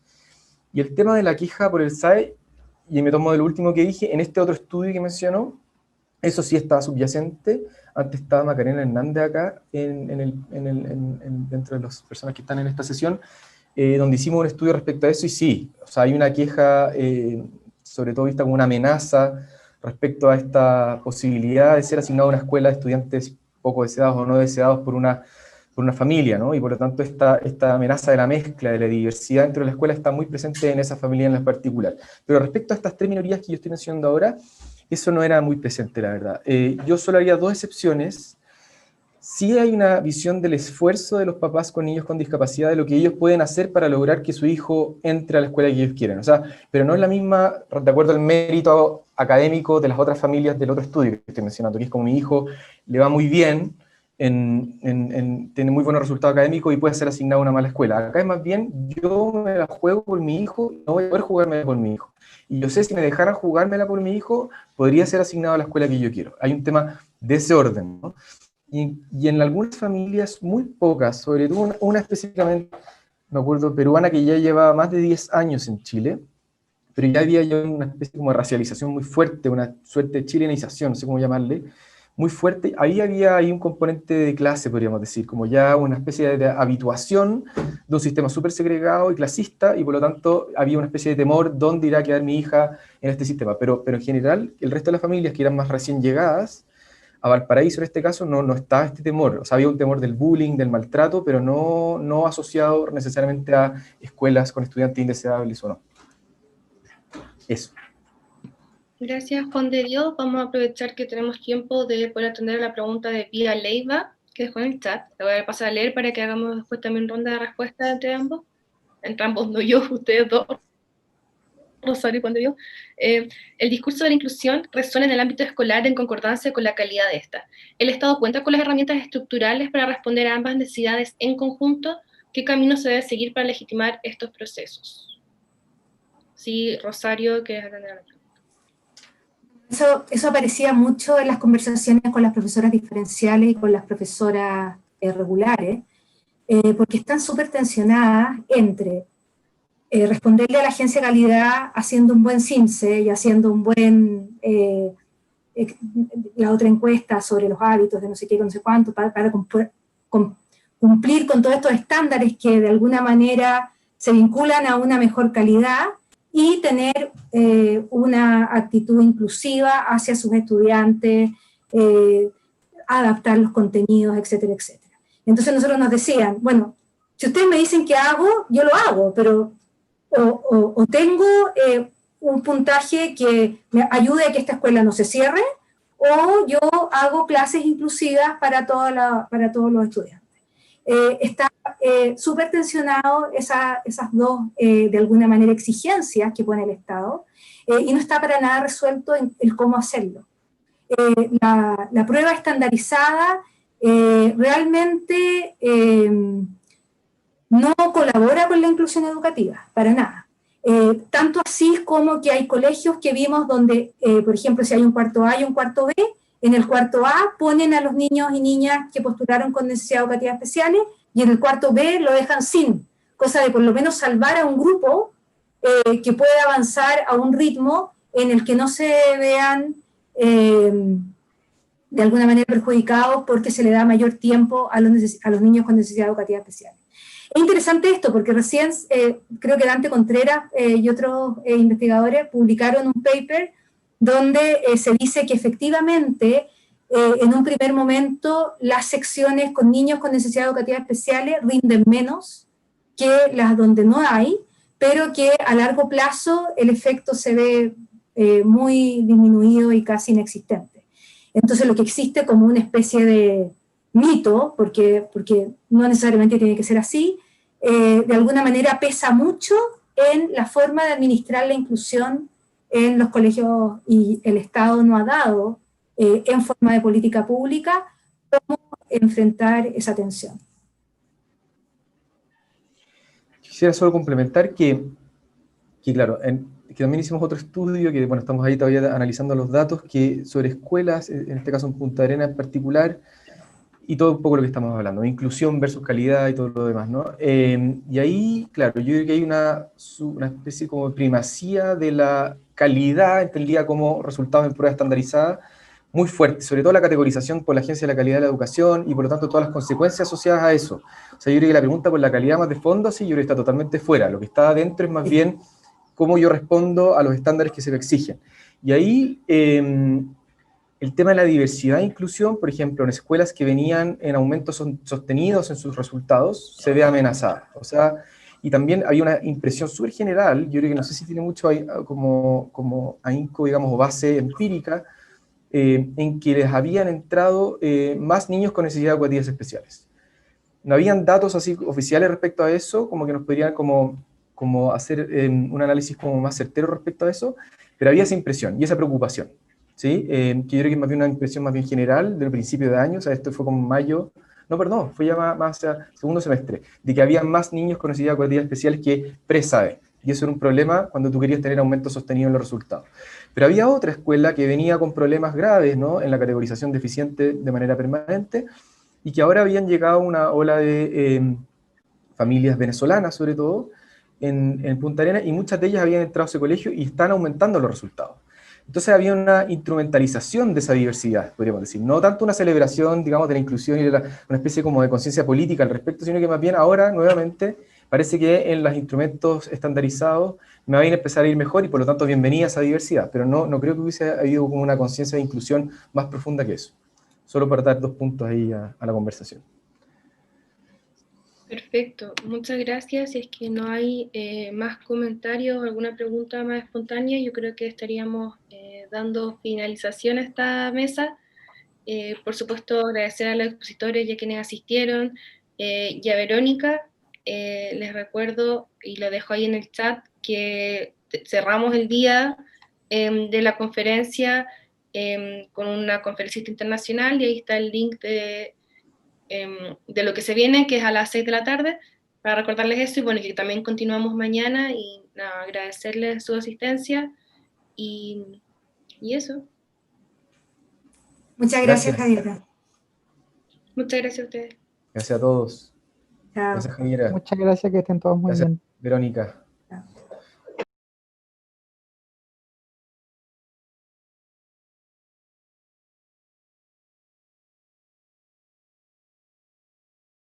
Y el tema de la queja por el SAE, y me tomo de lo último que dije, en este otro estudio que mencionó, eso sí estaba subyacente. Antes estaba Macarena Hernández acá, dentro de las personas que están en esta sesión, donde hicimos un estudio respecto a eso, y sí, o sea, hay una queja, sobre todo vista como una amenaza, respecto a esta posibilidad de ser asignado a una escuela de estudiantes poco deseados o no deseados por una por una familia, ¿no? Y por lo tanto esta amenaza de la mezcla, de la diversidad dentro de la escuela está muy presente en esa familia en particular. Pero respecto a estas tres minorías que yo estoy mencionando ahora, eso no era muy presente, la verdad. Yo solo haría dos excepciones. Sí hay una visión del esfuerzo de los papás con niños con discapacidad, de lo que ellos pueden hacer para lograr que su hijo entre a la escuela que ellos quieren. O sea, pero no es la misma, de acuerdo al mérito académico de las otras familias del otro estudio que estoy mencionando, que es como mi hijo le va muy bien, tiene muy buenos resultados académicos y puede ser asignado a una mala escuela. Acá es más bien, yo me la juego por mi hijo, no voy a poder jugármela por mi hijo. Y yo sé, si me dejaran jugármela por mi hijo, podría ser asignado a la escuela que yo quiero. Hay un tema de ese orden, ¿no? Y en algunas familias, muy pocas, sobre todo una específicamente, me acuerdo, peruana, que ya llevaba más de 10 años en Chile, pero ya había una especie como de racialización muy fuerte, una suerte de chilenización, no sé cómo llamarle, muy fuerte. Ahí había un componente de clase, podríamos decir, como ya una especie de habituación de un sistema súper segregado y clasista, y por lo tanto había una especie de temor, ¿dónde irá a quedar mi hija en este sistema? Pero en general, el resto de las familias que eran más recién llegadas, a Valparaíso en este caso no estaba este temor. O sea, había un temor del bullying, del maltrato, pero no asociado necesariamente a escuelas con estudiantes indeseables o no. Eso. Gracias, Juan de Dios. Vamos a aprovechar que tenemos tiempo de poder atender a la pregunta de Pia Leiva, que dejó en el chat. Le voy a pasar a leer para que hagamos después también ronda de respuestas entre ambos. Entre ambos, no yo, ustedes dos. Rosario, Juan de Dios. El discurso de la inclusión resuena en el ámbito escolar en concordancia con la calidad de esta. ¿El Estado cuenta con las herramientas estructurales para responder a ambas necesidades en conjunto? ¿Qué camino se debe seguir para legitimar estos procesos? Sí, Rosario, que es atender a la pregunta. Eso aparecía mucho en las conversaciones con las profesoras diferenciales y con las profesoras regulares, porque están súper tensionadas entre responderle a la agencia de calidad haciendo un buen CIMSE y haciendo un buen, la otra encuesta sobre los hábitos de no sé qué, no sé cuánto, para cumplir con todos estos estándares que de alguna manera se vinculan a una mejor calidad, y tener una actitud inclusiva hacia sus estudiantes, adaptar los contenidos, etcétera, etcétera. Entonces nosotros nos decían, bueno, si ustedes me dicen qué hago, yo lo hago, pero o tengo un puntaje que me ayude a que esta escuela no se cierre, o yo hago clases inclusivas para todos los estudiantes. Está súper tensionado esas dos, de alguna manera, exigencias que pone el Estado, y no está para nada resuelto el cómo hacerlo. La prueba estandarizada realmente no colabora con la inclusión educativa, para nada. Tanto así como que hay colegios que vimos donde, por ejemplo, si hay un cuarto A y un cuarto B, en el cuarto A ponen a los niños y niñas que postularon con necesidades educativas especiales, y en el cuarto B lo dejan sin, cosa de por lo menos salvar a un grupo que pueda avanzar a un ritmo en el que no se vean de alguna manera perjudicados porque se le da mayor tiempo a los niños con necesidades educativas especiales. Es interesante esto porque recién creo que Dante Contreras y otros investigadores publicaron un paper donde se dice que efectivamente en un primer momento las secciones con niños con necesidades educativas especiales rinden menos que las donde no hay, pero que a largo plazo el efecto se ve muy disminuido y casi inexistente. Entonces lo que existe como una especie de mito, porque no necesariamente tiene que ser así, de alguna manera pesa mucho en la forma de administrar la inclusión en los colegios, y el Estado no ha dado en forma de política pública cómo enfrentar esa tensión. Quisiera solo complementar que claro, que también hicimos otro estudio, que bueno, estamos ahí todavía analizando los datos, que sobre escuelas, en este caso en Punta Arenas en particular, y todo un poco lo que estamos hablando, inclusión versus calidad y todo lo demás, ¿no? Y ahí, claro, yo creo que hay una especie como de primacía de la calidad, entendida como resultados en prueba estandarizada, muy fuerte, sobre todo la categorización por la Agencia de la Calidad de la Educación y por lo tanto todas las consecuencias asociadas a eso. O sea, yo creo que la pregunta por la calidad más de fondo, sí, yo creo que está totalmente fuera. Lo que está adentro es más bien cómo yo respondo a los estándares que se me exigen. Y ahí el tema de la diversidad e inclusión, por ejemplo, en escuelas que venían en aumentos sostenidos en sus resultados, se ve amenazada. O sea, y también había una impresión súper general, yo creo que no sé si tiene mucho ahí, como ahínco, digamos, o base empírica, en que les habían entrado más niños con necesidades educativas especiales. No habían datos así oficiales respecto a eso, como que nos podrían como hacer un análisis como más certero respecto a eso, pero había esa impresión y esa preocupación, ¿sí? Que yo creo que es más bien una impresión más bien general del principio de año, o sea, esto fue como mayo, no, perdón, fue ya más hacia segundo semestre, de que había más niños con necesidades educativas especiales que pre-SAE, y eso era un problema cuando tú querías tener aumento sostenido en los resultados. Pero había otra escuela que venía con problemas graves, ¿no?, en la categorización deficiente de manera permanente, y que ahora habían llegado una ola de familias venezolanas, sobre todo, en Punta Arenas, y muchas de ellas habían entrado a ese colegio y están aumentando los resultados. Entonces había una instrumentalización de esa diversidad, podríamos decir. No tanto una celebración, digamos, de la inclusión y de una especie como de conciencia política al respecto, sino que más bien ahora, nuevamente, parece que en los instrumentos estandarizados me va a empezar a ir mejor y por lo tanto bienvenida a esa diversidad, pero no creo que hubiese habido como una conciencia de inclusión más profunda que eso. Solo para dar 2 puntos ahí a la conversación. Perfecto, muchas gracias. Si es que no hay más comentarios o alguna pregunta más espontánea, yo creo que estaríamos dando finalización a esta mesa. Por supuesto, agradecer a los expositores y a quienes asistieron, y a Verónica. Les recuerdo, y lo dejo ahí en el chat, que cerramos el día de la conferencia con una conferencista internacional, y ahí está el link de lo que se viene, que es a las 6 de la tarde, para recordarles eso, y bueno, que también continuamos mañana, y nada, agradecerles su asistencia, y eso. Muchas gracias, Javiera. Muchas gracias a ustedes. Gracias a todos. Chao. Gracias, Javiera. Muchas gracias, que estén todos muy Gracias, bien. Verónica.